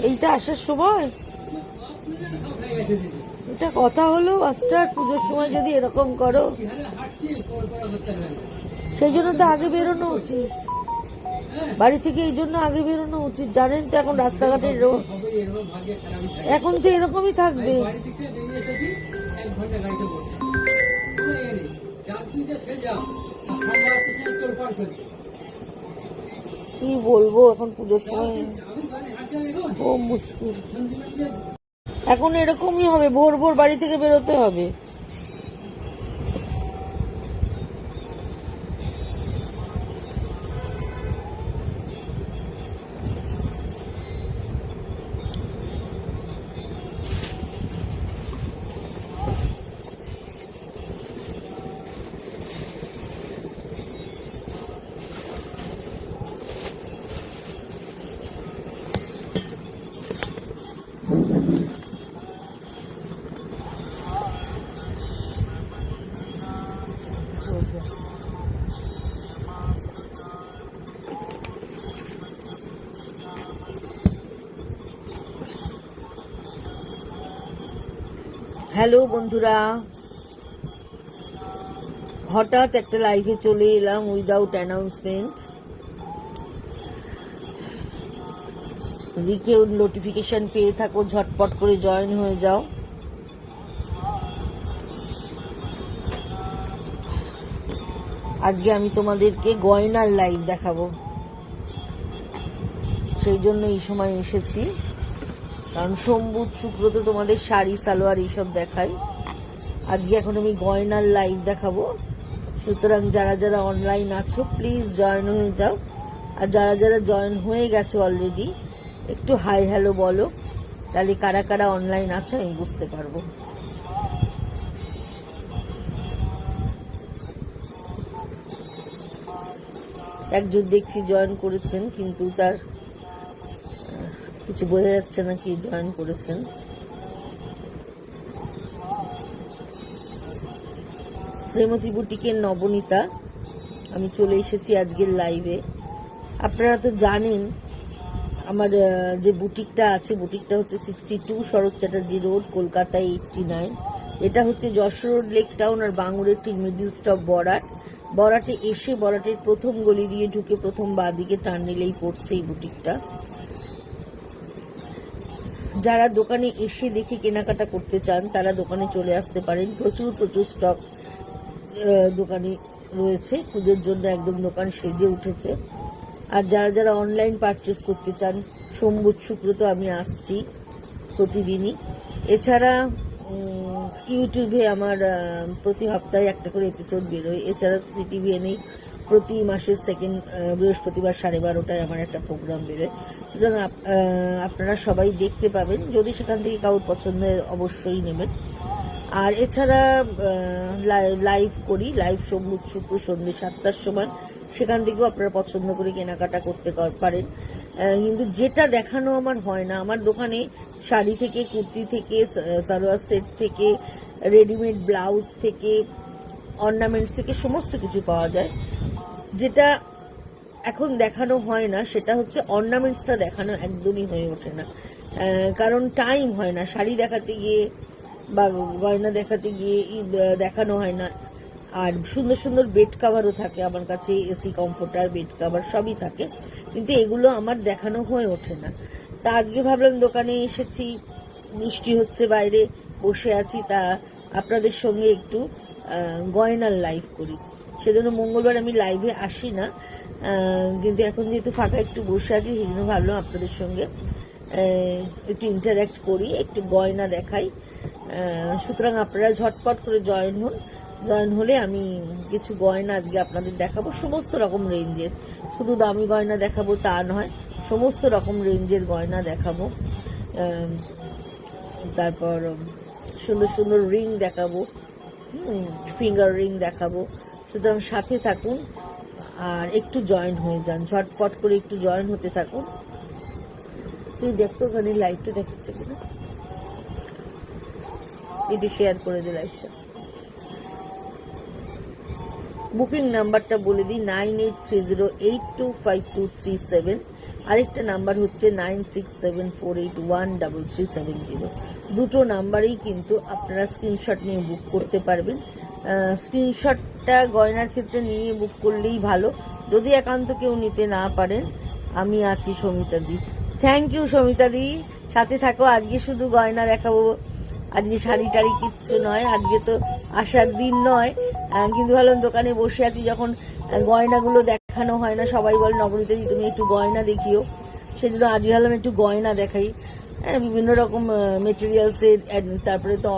এইটা আসার সময় এটা কথা হলো মাস্টার, পুজোর সময় যদি এরকম করো, সেই জন্য তো আগে বেরোনো উচিত বাড়ি থেকে, এই জন্য আগে বেরোনো উচিত। জানেন তো এখন রাস্তাঘাটের রোড এখন তো এরকমই থাকবে। কি বলবো এখন পুজোর সময় ও মুশকিল। এখন এরকমই হবে, ভোর ভোর বাড়ি থেকে বেরোতে হবে। হ্যালো বন্ধুরা, হঠাৎ একটা লাইভে চলে এলাম উইদাউট অ্যানাউন্সমেন্ট। যদি কেউ নোটিফিকেশন পেয়ে থাকো ঝটপট করে জয়েন হয়ে যাও। আজকে আমি তোমাদেরকে গয়নার লাইভ দেখাবো, সেই জন্য এই সময় এসেছি। কারণ সোম বুধ শুক্র তো তোমাদের শাড়ি সালোয়ার এইসব দেখাই, আজকে এখন আমি গয়নার লাইভ দেখাবো। সুতরাং যারা যারা অনলাইন আছো প্লিজ জয়েন হয়ে যাও, আর যারা যারা জয়েন হয়ে গেছো অলরেডি একটু হাই হ্যালো বলো, তাহলে কারা কারা অনলাইন আছো আমি বুঝতে পারবো। একজন দেখছি জয়েন করেছেন, কিন্তু তার কিছু বোঝা যাচ্ছে না কি জয়েন করেছেন। শ্রীমতী বুটিকের নবনীতা, আমি চলে এসেছি আজকের লাইভে। আপনারা তো জানেন আমার যে বুটিকটা আছে, বুটিকটা হচ্ছে 62 শরৎ চ্যাটার্জি রোড, কলকাতায় 89। এটা হচ্ছে যশোর রোড, লেক টাউন আর বাঙুরের ঠিক মিডিল স্টপ বরাট। বরাটে এসে বরাটের প্রথম গলি দিয়ে ঢুকে প্রথম বাঁ দিকে টার্ন নিলেই পড়ছে এই বুটিকটা। যারা দোকানে এসে দেখে কেনাকাটা করতে চান তারা দোকানে চলে আসতে পারেন। প্রচুর প্রচুর স্টক দোকানে রয়েছে, পুজোর জন্য একদম দোকান সেজে উঠেছে। আর যারা যারা অনলাইন পারচেস করতে চান, সোম বুধ শুক্র তো আমি আসছি প্রতিদিনই। এছাড়া ইউটিউবে আমার প্রতি সপ্তাহে একটা করে এপিসোড বেরোয়। এছাড়া CTVN প্রতি মাসের সেকেন্ড বৃহস্পতিবার 12:30টায় আমার একটা প্রোগ্রাম বেরোয়। সুতরাং আপনারা সবাই দেখতে পাবেন, যদি সেখান থেকে কারোর পছন্দের অবশ্যই নেবেন। আর এছাড়া লাইভ করি, লাইভ সোম বুধ শুক্র সন্ধ্যে 7টার সময়, সেখান থেকেও আপনারা পছন্দ করে কেনাকাটা করতে পারেন। কিন্তু যেটা দেখানো আমার হয় না, আমার দোকানে শাড়ি থেকে, কুর্তি থেকে, সালোয়ার সেট থেকে, রেডিমেড ব্লাউজ থেকে, অর্নামেন্টস থেকে সমস্ত কিছু পাওয়া যায়। যেটা এখন দেখানো হয় না সেটা হচ্ছে অর্নামেন্টসটা দেখানো একদমই হয়ে ওঠে না, কারণ টাইম হয় না। শাড়ি দেখাতে গিয়ে বা গয়না দেখাতে গিয়ে দেখানো হয় না। আর সুন্দর সুন্দর বেড কাভারও থাকে আমার কাছে, এসি কমফোর্টার, বেড কাভার সবই থাকে, কিন্তু এগুলো আমার দেখানো হয়ে ওঠে না। তা আজকে ভাবলাম দোকানে এসেছি, বৃষ্টি হচ্ছে, বাইরে বসে আছি, তা আপনাদের সঙ্গে একটু গয়নার লাইভ করি। সেজন্য মঙ্গলবার আমি লাইভে আসি না, কিন্তু এখন যেহেতু ফাঁকা একটু বসে আছি, সেই জন্য ভাবলাম আপনাদের সঙ্গে একটু ইন্টারঅ্যাক্ট করি, একটু গয়না দেখাই। সুতরাং আপনারা ঝটপট করে জয়েন হন। জয়েন হলে আমি কিছু গয়না আজকে আপনাদের দেখাবো, সমস্ত রকম রেঞ্জের। শুধু দামি গয়না দেখাবো তা নয়, সমস্ত রকম রেঞ্জের গয়না দেখাবো। তারপর সুন্দর সুন্দর রিং দেখাবো, ফিঙ্গার রিং দেখাবো। সুতরাং সাথে থাকুন আর একটু জয়েন হয়ে যান, ঝটপট করে একটু জয়েন হতে থাকুন। তুই দেখতো ওখানে লাইভটা দেখাচ্ছে কিনা, একটু শেয়ার করে দে লাইভটা। বুকিং নাম্বারটা বলে দিই 9830825237, আরেকটা নাম্বার হচ্ছে 9674813370। দুটো নাম্বারেই কিন্তু আপনারা স্ক্রিনশট নিয়ে বুক করতে পারবেন। স্ক্রিনশটটা গয়নার ক্ষেত্রে নিয়ে বুক করলেই ভালো, যদি একান্ত কেউ নিতে না পারেন আমি আছি সমিতা দি। থ্যাংক ইউ সমিতা দি, সাথে থাকো। আজকে শুধু গয়না দেখাবো, আজকে শাড়ি টাড়ি কিচ্ছু নয়, আজকে তো আসার দিন নয়, কিন্তু ভাবলাম দোকানে বসে আছি যখন গয়নাগুলো দেখানো হয় না, সবাই বলে নগরীতে দি তুমি একটু গয়না দেখিও, সেজন্য আজকে ভাবলাম একটু গয়না দেখাই। বিভিন্ন রকম মেটেরিয়ালসের, তারপরে তো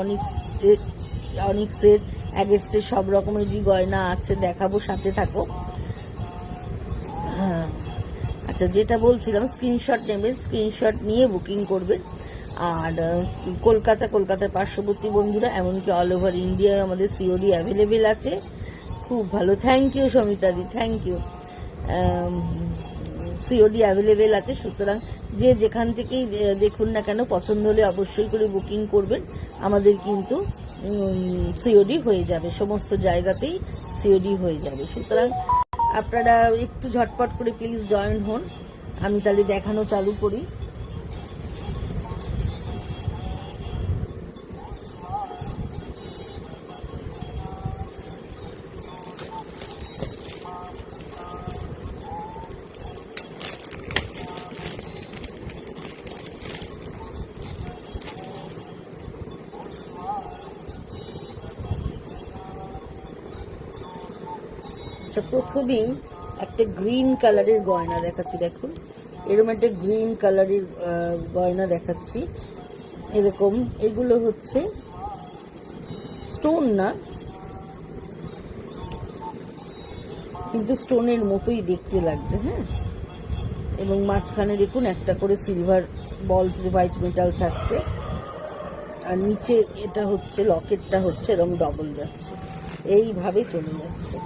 অনিক্সের, অ্যাগেটসের সব রকমেরই গয়না আছে, দেখাবো, সাথে থাকো। হ্যাঁ আচ্ছা, যেটা বলছিলাম স্ক্রিনশট নেবেন, স্ক্রিনশট নিয়ে বুকিং করবেন। আর কলকাতার পার্শ্ববর্তী বন্ধুরা, এমনকি অল ওভার ইন্ডিয়ায় আমাদের সিওডি অ্যাভেলেবেল আছে। খুব ভালো, থ্যাংক ইউ সমিতাদি, থ্যাংক ইউ। সিওডি অ্যাভেলেবেল আছে, সুতরাং যে যেখান থেকেই দেখুন না কেন পছন্দ হলে অবশ্যই করে বুকিং করবেন। আমাদের কিন্তু সিওডি হয়ে যাবে, সমস্ত জায়গাতেই সিওডি হয়ে যাবে, সুতরাং আপনারা একটু ঝটপট করে প্লিজ জয়েন হন। আমি তাহলে দেখানো চালু করি। আচ্ছা, প্রথমেই একটা গ্রিন কালারের গয়না দেখাচ্ছি, দেখুন এরকম একটা গ্রিন কালারের গয়না দেখাচ্ছি। এরকম এগুলো হচ্ছে স্টোন না, কিন্তু স্টোনের মতোই দেখতে লাগছে। হ্যাঁ, এবং মাঝখানে দেখুন একটা করে সিলভার বল হোয়াইট মেটাল থাকছে, আর নিচে এটা হচ্ছে লকেটটা হচ্ছে এরকম ডবল যাচ্ছে, এইভাবে চলে যাচ্ছে।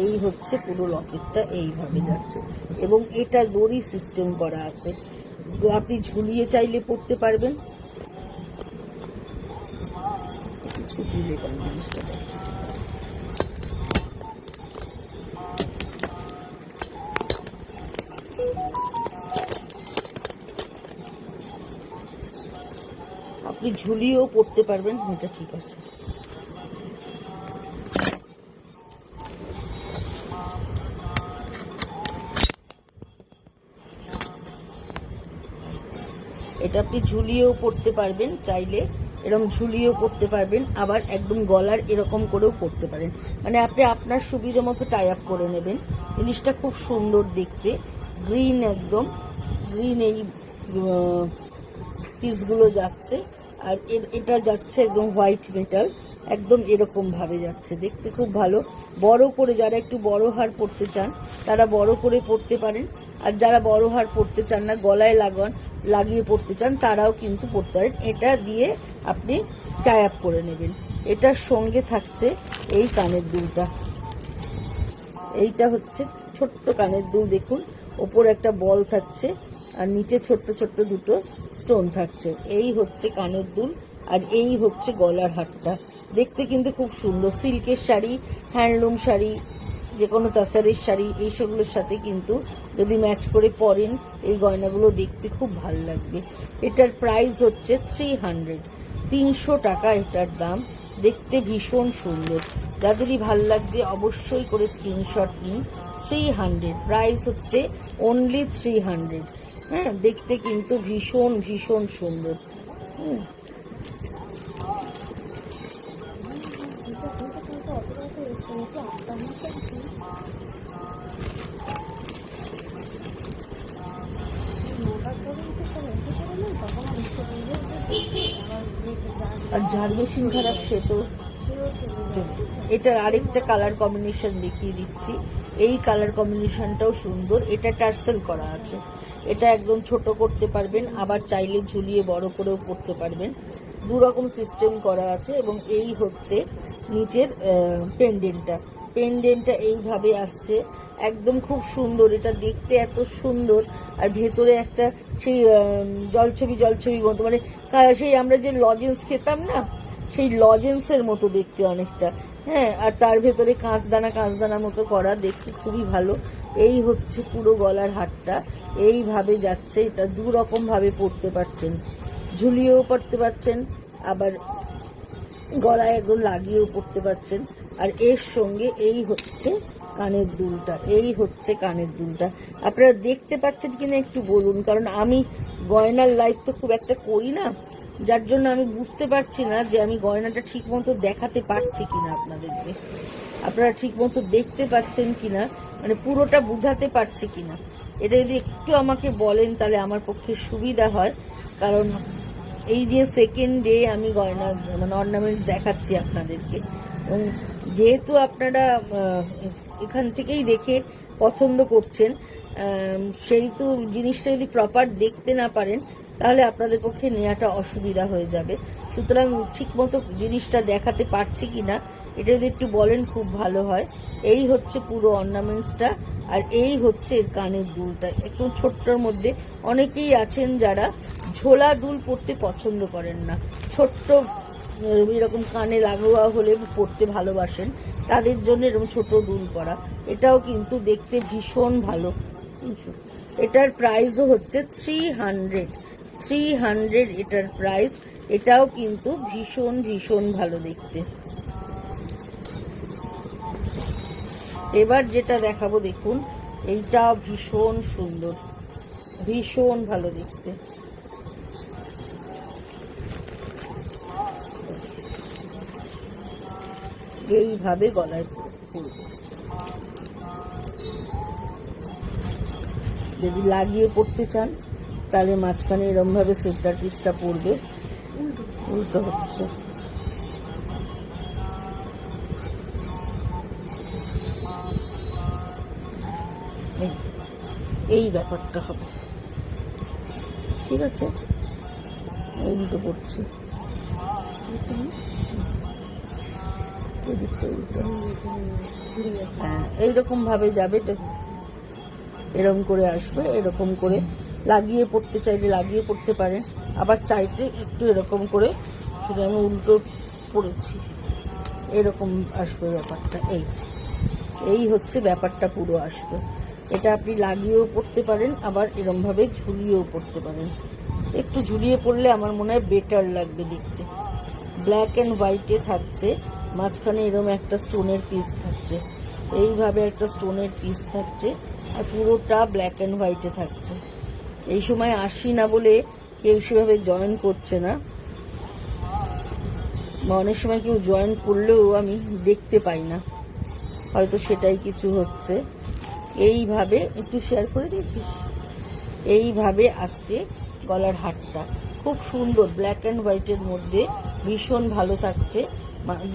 এই হচ্ছে পুরো লকেটটা এইভাবে যাচ্ছে, এবং এটা দড়ি সিস্টেম করা আছে, আপনি ঝুলিয়ে চাইলে পড়তে পারবেন। ঝুলিয়ে কোন জিনিসটা আপনি ঝুলিয়েও পড়তে পারবেন, এটা ঠিক আছে। এটা আপনি ঝুলিয়েও পড়তে পারবেন, চাইলে এরকম ঝুলিয়েও পড়তে পারবেন, আবার একদম গলার এরকম করেও পড়তে পারেন, মানে আপনি আপনার সুবিধা মতো টাই আপ করে নেবেন। জিনিসটা খুব সুন্দর দেখতে, গ্রিন, একদম গ্রিন এই পিসগুলো যাচ্ছে, আর এটা যাচ্ছে একদম হোয়াইট মেটাল, একদম এরকম ভাবে যাচ্ছে, দেখতে খুব ভালো। বড় করে যারা একটু বড় হার পড়তে চান তারা বড় করে পড়তে পারেন, আর যারা বড় হার পড়তে চান না, গলায় লাগিয়ে পড়তে চান, তারাও কিন্তু পড়তে পারেন। এটা দিয়ে আপনি টাই আপ করে নেবেন। এটার সঙ্গে থাকছে এই কানের দুলটা, এইটা হচ্ছে ছোট্ট কানের দুল, দেখুন ওপর একটা বল থাকছে আর নিচে ছোট্ট ছোট্ট দুটো স্টোন থাকছে। এই হচ্ছে কানের দুল, আর এই হচ্ছে গলার হারটা। দেখতে কিন্তু খুব সুন্দর, সিল্কের শাড়ি, হ্যান্ডলুম শাড়ি, যে কোনো তাসারের শাড়ি, এইসবগুলোর সাথে কিন্তু যদি ম্যাচ করে পরেন এই গয়নাগুলো দেখতে খুব ভালো লাগবে। এটার প্রাইস হচ্ছে 300 টাকা এটার দাম। দেখতে ভীষণ সুন্দর, যাদেরই ভাল লাগছে অবশ্যই করে স্ক্রিনশট নিন। 300, প্রাইস হচ্ছে অনলি 300। হ্যাঁ, দেখতে কিন্তু ভীষণ ভীষণ সুন্দর। আর যার মেশিন খারাপ সে তো। এটার আরেকটা কালার কম্বিনেশন দেখিয়ে দিচ্ছি, এই কালার কম্বিনেশনটাও সুন্দর। এটা টার্সেল করা আছে, এটা একদম ছোট করতে পারবেন, আবার চাইলে ঝুলিয়ে বড় করেও করতে পারবেন, দুরকম সিস্টেম করা আছে। এবং এই হচ্ছে নিচের পেন্ডেন্টটা এইভাবে আসছে, একদম খুব সুন্দর, এটা দেখতে এত সুন্দর। আর ভেতরে একটা সেই জলছবি মতো, মানে সেই আমরা যে লজেন্স খেতাম না, সেই লজেন্সের মতো দেখতে অনেকটা, হ্যাঁ, আর তার ভেতরে কাঁচদানা মতো করা, দেখতে খুবই ভালো। এই হচ্ছে পুরো গলার হারটা, এইভাবে যাচ্ছে। এটা দু রকম ভাবে পরতে পারছেন, ঝুলিয়েও পরতে পারছেন, আবার গলায় একদম লাগিয়েও পরতে পারছেন। আর এর সঙ্গে এই হচ্ছে কানের দুলটা, এই হচ্ছে কানের দুলটা। আপনারা দেখতে পাচ্ছেন কিনা একটু বলুন, কারণ আমি গয়নার লাইভ তো খুব একটা করি না, যার জন্য আমি বুঝতে পারছি না যে আমি গয়নাটা ঠিক মতো দেখাতে পারছি কিনা আপনাদেরকে, আপনারা ঠিক মতো দেখতে পাচ্ছেন কিনা, মানে পুরোটা বুঝাতে পারছি কিনা। এটা যদি একটু আমাকে বলেন তাহলে আমার পক্ষে সুবিধা হয়, কারণ এই যে সেকেন্ড ডে আমি গয়না মানে অর্নামেন্টস দেখাচ্ছি আপনাদেরকে, এবং যেহেতু আপনারা এখান থেকেই দেখে পছন্দ করছেন, সেই তো জিনিসটা যদি প্রপার দেখতে না পারেন তাহলে আপনাদের পক্ষে নেওয়াটা অসুবিধা হয়ে যাবে। সুতরাং ঠিক মতো জিনিসটা দেখাতে পারছি কিনা এটা যদি একটু বলেন খুব ভালো হয়। এই হচ্ছে পুরো অর্নামেন্টসটা, আর এই হচ্ছে এর কানের দুলটা, একটু ছোট্টর মধ্যে। অনেকেই আছেন যারা ঝোলা দুল পরতে পছন্দ করেন না, ছোট্ট এরকম কানে লাগোয়া হলে পরতে ভালোবাসেন, তাদের জন্য এরকম ছোট দুল করা। এটাও কিন্তু দেখতে ভীষণ ভালো। এটার প্রাইসও হচ্ছে 300 এটার প্রাইস। এটাও কিন্তু ভীষণ ভীষণ ভালো দেখতে। এবার যেটা দেখাবো দেখুন, এইটা ভীষণ সুন্দর, ভীষণ ভালো দেখতে। এইভাবে গলায় পরবে, যদি লাগিয়ে পড়তে চান তাহলে মাঝখানে এরম ভাবে সেন্টার পিসটা পড়বে, উল্টো হচ্ছে। এই ব্যাপারটা হবে, ঠিক আছে? উল্টো পড়ছে, হ্যাঁ এইরকম ভাবে যাবে, এরকম করে আসবে, এরকম করে লাগিয়ে পড়তে চাইলে লাগিয়ে পড়তে পারেন, আবার চাইতে একটু এরকম করে, সেটা আমি উল্টো পড়েছি, এরকম আসবে ব্যাপারটা। এই হচ্ছে ব্যাপারটা পুরো আসবে। এটা আপনি লাগিয়েও পড়তে পারেন, আবার এরকম ভাবে ঝুলিয়েও পড়তে পারেন। একটু ঝুলিয়ে পড়লে আমার মনে হয় বেটার লাগবে দেখতে। ব্ল্যাক অ্যান্ড হোয়াইটে থাকছে, মাঝখানে এরকম একটা স্টোনের পিস থাকছে, এইভাবে একটা স্টোনের পিস থাকছে, আর পুরোটা ব্ল্যাক অ্যান্ড হোয়াইটে থাকছে। এই সময় আসি না বলে কেউ সেভাবে জয়েন করছে না, বা অনেক সময় কেউ জয়েন করলেও আমি দেখতে পাই না, হয়তো সেটাই কিছু হচ্ছে। এইভাবে একটু শেয়ার করে দিয়েছিস, এইভাবে আসছে গলার হারটা, খুব সুন্দর, ব্ল্যাক অ্যান্ড হোয়াইটের মধ্যে ভীষণ ভালো থাকছে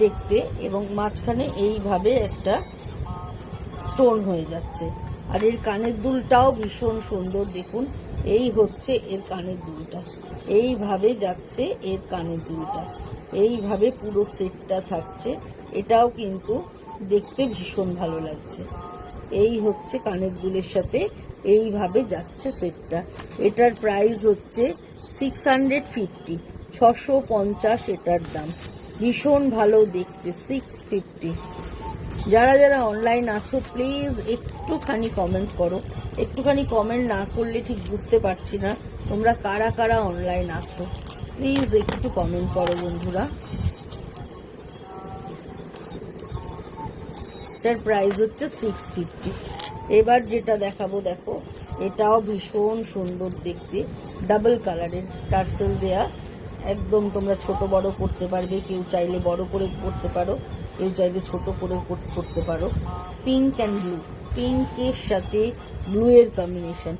দেখতে, এবং মাঝখানে এইভাবে একটা স্টোন হয়ে যাচ্ছে। আর এর কানের দুলটাও ভীষণ সুন্দর, দেখুন এই হচ্ছে এর কানের দুলটা, এইভাবে যাচ্ছে এর কানের দুলটা, এইভাবে পুরো সেটটা থাকছে। এটাও কিন্তু দেখতে ভীষণ ভালো লাগছে। এই হচ্ছে কানের দুলের সাথে এইভাবে যাচ্ছে সেটটা। এটার প্রাইস হচ্ছে 650, 650 এটার দাম। ভীষণ ভালো দেখতে, 650। যারা যারা অনলাইন আছো প্লিজ একটুখানি কমেন্ট করো, একটুখানি কমেন্ট না করলে ঠিক বুঝতে পারছি না তোমরা কারা কারা অনলাইন আছো, প্লিজ একটু কমেন্ট করো বন্ধুরা। এটার প্রাইস হচ্ছে 650। এবার যেটা দেখাবো দেখো, এটাও ভীষণ সুন্দর দেখতে, ডাবল কালারের টার্সেল দেয়া, একদম তোমরা ছোট বড় করতে পারবে, কেউ চাইলে বড় করে করতে পারো, কেউ চাইলে ছোট করে করতে পারো। পিঙ্ক অ্যান্ড ব্লু, পিঙ্কের সাথে ব্লু এর কম্বিনেশন।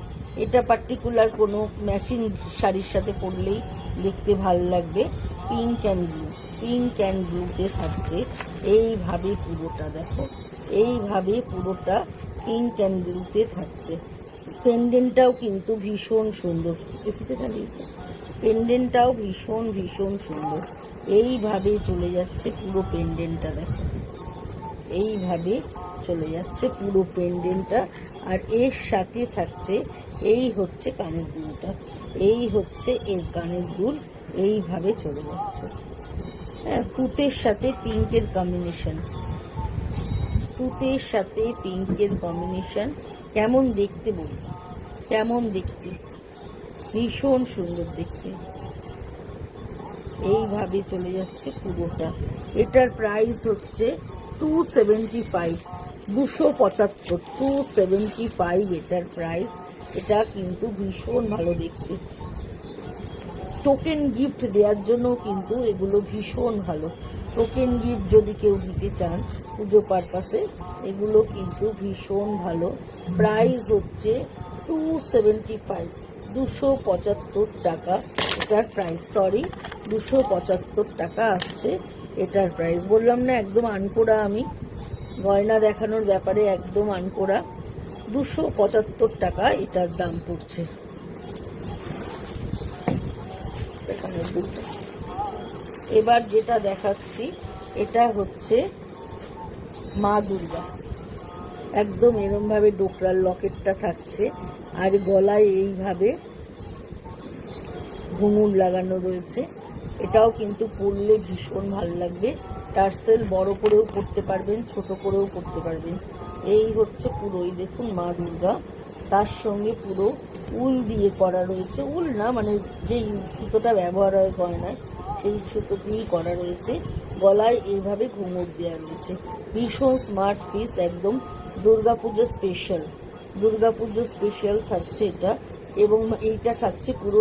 এটা পার্টিকুলার কোনো ম্যাচিং শাড়ির সাথে পরলেই দেখতে ভালো লাগবে। Pink and blue, pink and ব্লুতে থাকছে এইভাবে পুরোটা, দেখো এইভাবে পুরোটা পিঙ্ক অ্যান্ড ব্লুতে থাকছে। পেন্ডেন্টটাও কিন্তু ভীষণ সুন্দর, এসিটা চালিয়ে, পেন্ডেন্টটাও ভীষণ ভীষণ সুন্দর। এইভাবে চলে যাচ্ছে পুরো পেন্ডেন্টটা, দেখো এইভাবে চলে যাচ্ছে পুরো পেন্ডেন্টটা। আর এর সাথে থাকছে এই হচ্ছে কানের দুলটা, এই হচ্ছে এর কানের দুল, এইভাবে চলে যাচ্ছে। হ্যাঁ, তুতের সাথে পিঙ্কের কম্বিনেশন, তুতের সাথে পিঙ্কের কম্বিনেশন, কেমন দেখতে বলুন, কেমন দেখতে, ভীষণ সুন্দর দেখতে। এইভাবে চলে যাচ্ছে পুরোটা। এটার প্রাইস হচ্ছে 275, 275, 275 এটার প্রাইস। এটা কিন্তু ভীষণ ভালো দেখতে, টোকেন গিফট দেওয়ার জন্য কিন্তু এগুলো ভীষণ ভালো। টোকেন গিফট যদি কেউ দিতে চান পুজো পারপাসে, এগুলো কিন্তু ভীষণ ভালো। প্রাইস হচ্ছে 275, 275 টাকা এটার প্রাইস। সরি, 275 টাকা আসছে এটার প্রাইস। বললাম না একদম আনকোড়া, আমি গয়না দেখানোর ব্যাপারে একদম আনকোড়া। 275 টাকা এটার দাম পড়ছে। এবার যেটা দেখাচ্ছি এটা হচ্ছে মা দুর্গা। একদম এরম ভাবে ডোকরার লকেটটা থাকছে, আর গলায় এইভাবে ঘুঙুর লাগানো রয়েছে। এটাও কিন্তু পরলে ভীষণ ভালো লাগবে। টার্সেল বড় করেও পরতে পারবেন, ছোট করেও পরতে পারবেন। এই হচ্ছে পুরোই দেখুন মা দুর্গা, তার সঙ্গে পুরো উল দিয়ে করা রয়েছে। উল না, মানে যেই সুতোটা ব্যবহার হয় গয়নায় সেই সুতো দিয়েই করা রয়েছে। গলায় এইভাবে ঘুঙুর দেওয়া রয়েছে। ভীষণ স্মার্ট পিস, একদম দুর্গাপুজো স্পেশাল, দুর্গাপুজো স্পেশাল থাকছে এটা। এবং এইটা থাকছে পুরো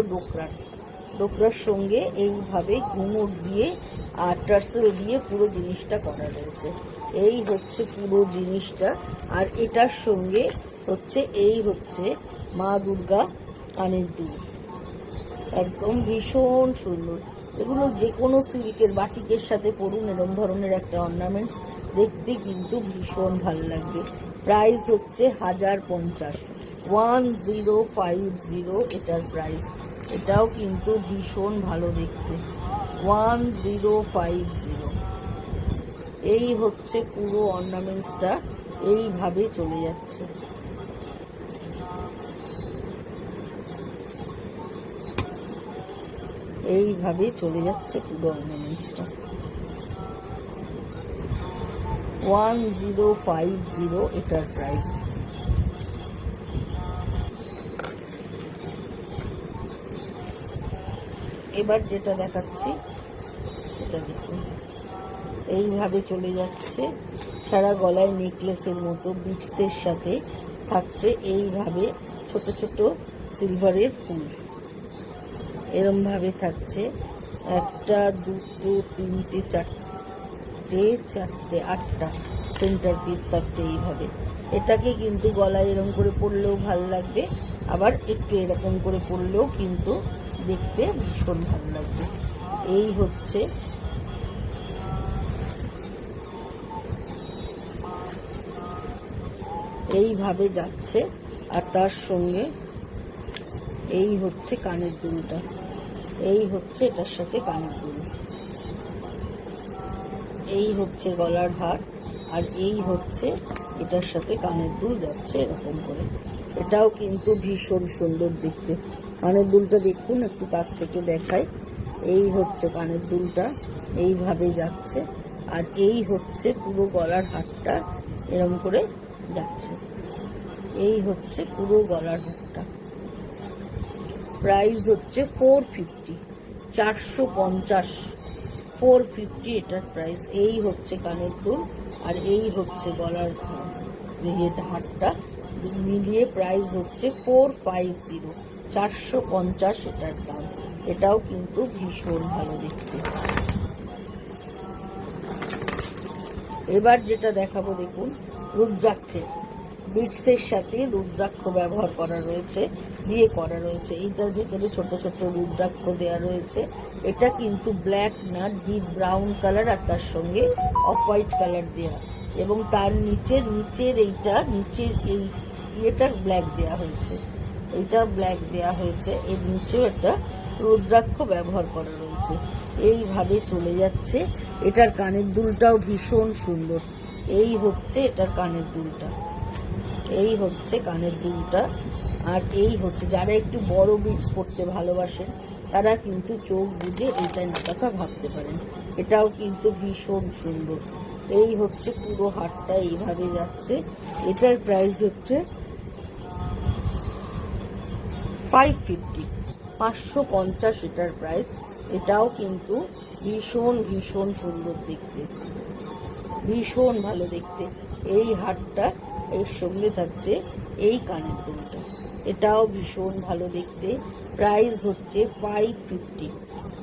ডোকরার সঙ্গে এইভাবে ঘুঙুর দিয়ে আর টার্সেল দিয়ে পুরো জিনিসটা করা রয়েছে। এই হচ্ছে পুরো জিনিসটা। আর এটার সঙ্গে হচ্ছে এই হচ্ছে মা দুর্গা কানের দুল, একদম ভীষণ সুন্দর। এগুলো যে কোনো সিল্কের বাটিকের সাথে পরুন, এরকম ধরনের একটা অর্নামেন্টস দেখতে কিন্তু ভীষণ ভালো লাগবে। প্রাইস হচ্ছে 1050, 1050 এটার প্রাইস। এটাও কিন্তু ভীষণ ভালো দেখতে, 1050। এই হচ্ছে পুরো অর্নামেন্টসটা, এইভাবে চলে যাচ্ছে। এইভাবে চলে যাচ্ছে পুরো অর্নামেন্টসটা। 1050 এটার প্রাইস। এবার যেটা দেখাচ্ছি এটা দেখুন, এইভাবে চলে যাচ্ছে। সারা গলায় নেকলেসের মতো বিটসের সাথে থাকছে এইভাবে ছোট ছোট সিলভারের ফুল। এরম ভাবে থাকছে, একটা দুটো তিনটে চারটে আটটা সেন্টার পিস থাকছে এইভাবে। এটাকে কিন্তু গলায় এরকম করে পরলেও ভালো লাগবে, আবার একটু এরকম করে পরলেও কিন্তু দেখতে ভীষণ ভালো লাগবে। এই হচ্ছে এইভাবে যাচ্ছে। আর তার সঙ্গে এই হচ্ছে কানের দুলটা, এই হচ্ছে এটার সাথে কানের দুল, এই হচ্ছে গলার হার, আর এই হচ্ছে এটার সাথে কানের দুল যাচ্ছে এরকম করে। এটাও কিন্তু ভীষণ সুন্দর দেখতে। কানের দুলটা দেখুন, একটু কাছ থেকে দেখাই। এই হচ্ছে কানের দুলটা, এইভাবে যাচ্ছে। আর এই হচ্ছে পুরো গলার হারটা এরকম করে যাচ্ছে। এই হচ্ছে পুরো গলার হারটা। প্রাইস হচ্ছে 450, 450, 450 এটার প্রাইস। এই হচ্ছে কানের দুল আর এই হচ্ছে গলার হারটা, মিলিয়ে প্রাইস হচ্ছে 450, 450 এটার দাম। এটাও কিন্তু ভীষণ ভালো দেখতে। এবার যেটা দেখাবো দেখুন, রুদ্রাক্ষের বিটসের সাথে রুদ্রাক্ষ ব্যবহার করা রয়েছে, দিয়ে করা রয়েছে। এইটার ভিতরে ছোট ছোট রুদ্রাক্ষ দেওয়া রয়েছে। এটা কিন্তু ব্ল্যাক না, ডিপ ব্রাউন কালার, আর তার সঙ্গে অফ হোয়াইট কালার দেওয়া, এবং তার নিচের এই ইয়েটা ব্ল্যাক দেওয়া হয়েছে, এইটা ব্ল্যাক দেওয়া হয়েছে। এর নিচেও একটা রুদ্রাক্ষ ব্যবহার করা রয়েছে। এইভাবে চলে যাচ্ছে। এটার কানের দুলটাও ভীষণ সুন্দর। এই হচ্ছে এটার কানের দুলটা, এই হচ্ছে কানের দুলটা। আর এই হচ্ছে যারা একটু বড় বিটস পড়তে ভালোবাসেন তারা কিন্তু চোখ বুজে এইটার কথা ভাবতে পারেন। এটাও কিন্তু ভীষণ সুন্দর, এই হচ্ছে পুরো হারটা, এইভাবে যাচ্ছে। এটার প্রাইস হচ্ছে 550, 550 এটার প্রাইস। এটাও কিন্তু ভীষণ ভীষণ সুন্দর দেখতে, ভীষণ ভালো দেখতে। এই হারটা এর সঙ্গে থাকছে এই কানের দুলটা, এটাও ভীষণ ভালো দেখতে। প্রাইস হচ্ছে 550,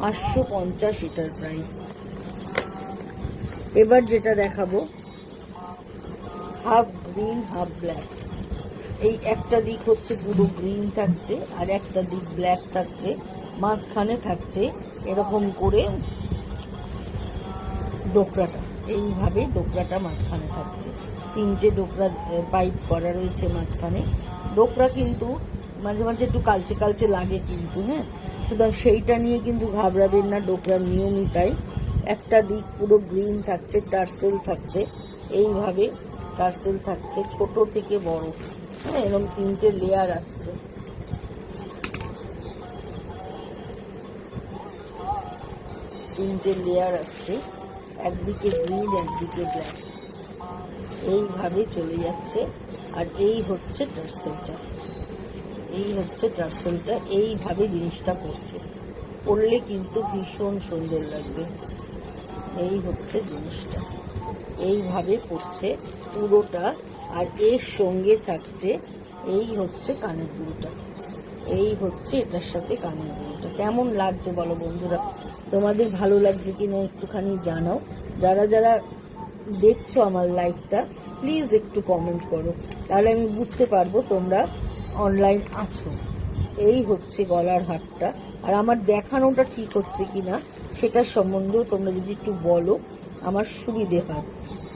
550 এটার প্রাইস। এবার যেটা দেখাবো, হাফ গ্রিন হাফ ব্ল্যাক। এই একটা দিক হচ্ছে পুরো গ্রিন থাকছে, আর একটা দিক ব্ল্যাক থাকছে, মাঝখানে থাকছে এরকম করে ডোকরাটা, এইভাবে ডোকরাটা মাঝখানে থাকছে। তিনটে ডোকরা পাইপ করা রয়েছে মাঝখানে। ডোকরা কিন্তু মাঝে মাঝে একটু কালচে কালচে লাগে কিন্তু, হ্যাঁ, সুতরাং সেইটা নিয়ে কিন্তু ঘাবড়াবেন না, ডোকরার নিয়মই তাই। একটা দিক পুরো গ্রিন থাকছে, টার্সেল থাকছে, এইভাবে টার্সেল থাকছে ছোট থেকে বড়, হ্যাঁ, এরকম তিনটে লেয়ার আসছে। তিনটে লেয়ার আসছে, একদিকে গ্রিন একদিকে ব্ল্যাক, এইভাবে চলে যাচ্ছে। আর এই হচ্ছে টার্সেলটা, এই হচ্ছে টার্সেলটা, এইভাবে জিনিসটা পড়ছে, পড়লে কিন্তু ভীষণ সুন্দর লাগবে। এই হচ্ছে জিনিসটা, এইভাবে পড়ছে পুরোটা। আর এর সঙ্গে থাকছে এই হচ্ছে কানের দুলটা, এই হচ্ছে এটার সাথে কানের দুলটা। কেমন লাগছে বলো বন্ধুরা? তোমাদের ভালো লাগছে কিনা একটুখানি জানাও। যারা যারা দেখছো আমার লাইভটা, প্লিজ একটু কমেন্ট করো, তাহলে আমি বুঝতে পারবো তোমরা অনলাইন আছো। এই হচ্ছে গলার হারটা, আর আমার দেখানোটা ঠিক হচ্ছে কিনা সেটার সম্বন্ধেও তোমরা যদি একটু বলো আমার সুবিধে হয়।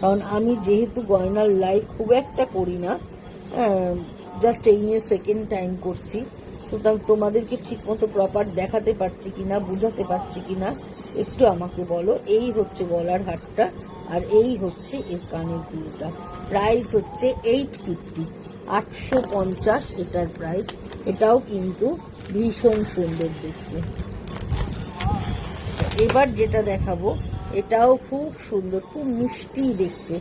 কারণ আমি যেহেতু গয়নার লাইভ খুব একটা করি না, জাস্ট এই নিয়ে সেকেন্ড টাইম করছি, সুতরাং তোমাদেরকে ঠিক মতো প্রপার দেখাতে পারছি কিনা, বুঝাতে পারছি কিনা একটু আমাকে বলো। এই হচ্ছে গলার হারটা, আর এই হচ্ছে এর কানের দুলটা। প্রাইস হচ্ছে 850, 850 এটার প্রাইস। এটাও কিন্তু ভীষণ সুন্দর দেখতে। এবার যেটা দেখাবো, এটাও খুব সুন্দর, খুব মিষ্টি দেখতে,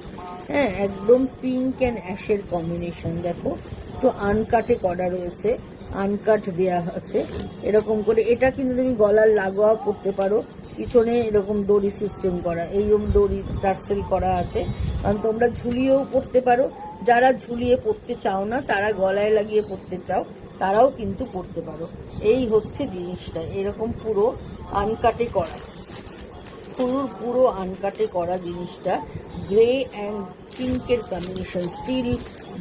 হ্যাঁ, একদম পিঙ্ক অ্যান্ড অ্যাশের কম্বিনেশন। দেখো একটু আনকাটে করা রয়েছে, আনকাট দেয়া আছে এরকম করে। এটা কিন্তু তুমি গলার লাগোয়া করতে পারো, পিছনে এরকম দড়ি সিস্টেম করা, এইরকম দড়ি টার্সেল করা আছে, কারণ তোমরা ঝুলিয়েও পরতে পারো। যারা ঝুলিয়ে পরতে চাও না, তারা গলায় লাগিয়ে পরতে চাও, তারাও কিন্তু পরতে পারো। এই হচ্ছে জিনিসটা, এরকম পুরো আনকাটে করা, পুরো আনকাটে করা জিনিসটা। গ্রে অ্যান্ড পিঙ্কের কম্বিনেশন, স্টিল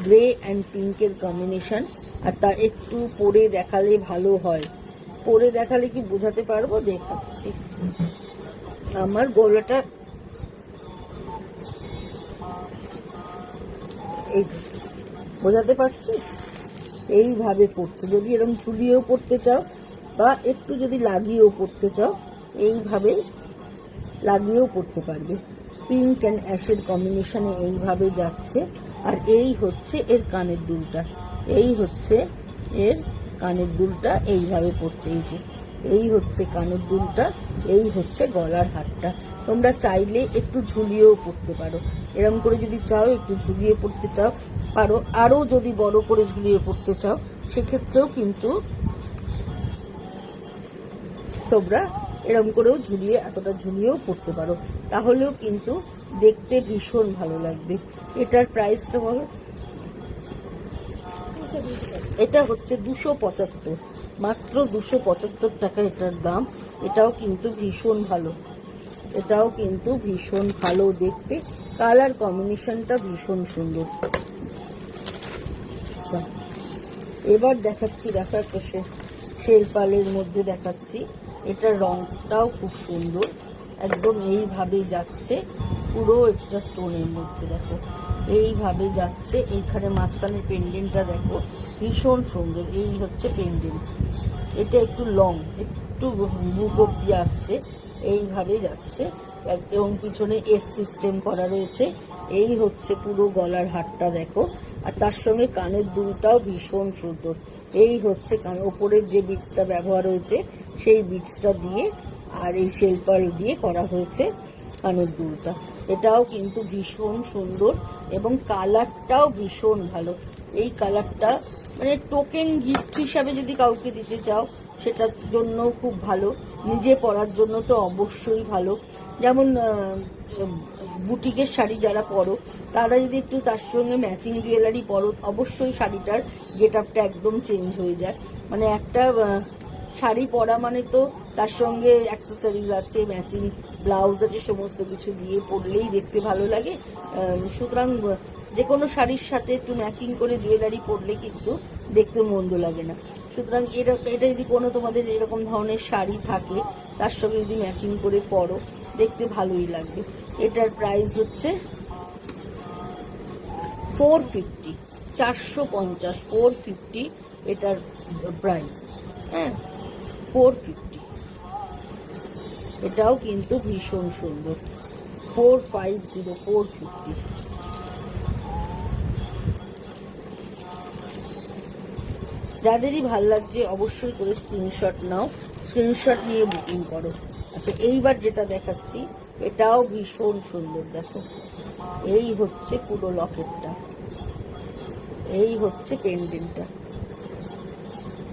গ্রে অ্যান্ড পিঙ্কের কম্বিনেশন। আর তা একটু পরে দেখালে ভালো হয়, পরে দেখালে কি বোঝাতে পারবো, দেখাচ্ছি। আমার গলাটা এই বোঝাতে পারছি, এইভাবে পড়ছে। যদি এরকম ঝুলিয়েও পড়তে চাও বা একটু যদি লাগিয়েও পড়তে চাও, এইভাবে লাগিয়েও পড়তে পারবে। পিঙ্ক অ্যান্ড অ্যাশের কম্বিনেশনে এইভাবে যাচ্ছে। আর এই হচ্ছে এর কানের দুলটা, এই হচ্ছে এর কানের দুলটা, এইভাবে পড়ছে। এই যে এই হচ্ছে কানের দুলটা, এই হচ্ছে গলার হারটা। তোমরা চাইলে একটু ঝুলিয়েও পড়তে পারো, এরকম করে যদি চাও একটু ঝুলিয়ে পড়তে চাও পারো। আরও যদি বড় করে ঝুলিয়ে পড়তে চাও সেক্ষেত্রেও কিন্তু তোমরা এরকম করেও ঝুলিয়ে, এতটা ঝুলিয়েও পড়তে পারো, তাহলেও কিন্তু দেখতে ভীষণ ভালো লাগবে। এটার প্রাইসটা বলো? এটা হচ্ছে 275, মাত্র 275 টাকা এটার দাম। এটাও কিন্তু ভীষণ ভালো, এটাও কিন্তু ভীষণ ভালো দেখতে, কালার কম্বিনেশনটা ভীষণ সুন্দর। আচ্ছা, এবার দেখাচ্ছি, দেখো একটা শেরপালের মধ্যে দেখাচ্ছি। এটার রংটাও খুব সুন্দর, একদম এইভাবে যাচ্ছে পুরো একটা স্টোনের মধ্যে। দেখো এইভাবে যাচ্ছে, এইখানে মাঝখানে পেন্ডেন্টটা দেখো ভীষণ সুন্দর। এই হচ্ছে পেন্ডেন্ট, এটা একটু লং, একটু বুক অব্দি আসছে, এইভাবে যাচ্ছে। এবং পিছনে এস সিস্টেম করা রয়েছে। এই হচ্ছে পুরো গলার হারটা দেখো, আর তার সঙ্গে কানের দুলটাও ভীষণ সুন্দর। এই হচ্ছে ওপরের যে বিটসটা ব্যবহার হয়েছে সেই বিটসটা দিয়ে, আর এই শেলপাল দিয়ে করা হয়েছে কানের দুলটা। এটাও কিন্তু ভীষণ সুন্দর এবং কালারটাও ভীষণ ভালো। এই কালারটা মানে টোকেন গিফট হিসাবে যদি কাউকে দিতে চাও সেটার জন্য খুব ভালো, নিজে পরার জন্য তো অবশ্যই ভালো। যেমন বুটিকের শাড়ি যারা পরো তারা যদি একটু তার সঙ্গে ম্যাচিং জুয়েলারি পরো, অবশ্যই শাড়িটার গেট আপটা একদম চেঞ্জ হয়ে যায়। মানে একটা শাড়ি পরা মানে তো তার সঙ্গে অ্যাক্সেসরিজ আছে, ম্যাচিং ব্লাউজ আছে, সমস্ত কিছু দিয়ে পরলেই দেখতে ভালো লাগে। সুতরাং যে কোনো শাড়ির সাথে একটু ম্যাচিং করে জুয়েলারি পরলে কিন্তু দেখতে মন্দ লাগে না। সুতরাং এটা যদি কোনো তোমাদের এরকম ধরনের শাড়ি থাকে তার সঙ্গে যদি ম্যাচিং করে পরো দেখতে ভালোই লাগবে। এটার প্রাইস হচ্ছে 450, 450, 450 এটার প্রাইস। হ্যাঁ, 450। এটাও কিন্তু ভীষণ সুন্দর। 450, 450। যাদেরই ভাল লাগছে অবশ্যই করে স্ক্রিনশট নাও, স্ক্রিনশট নিয়ে বুকিং করো। আচ্ছা, এইবার যেটা দেখাচ্ছি এটাও ভীষণ সুন্দর। দেখো, এই হচ্ছে পুরো লকেটটা, এই হচ্ছে পেন্ডেন্টটা,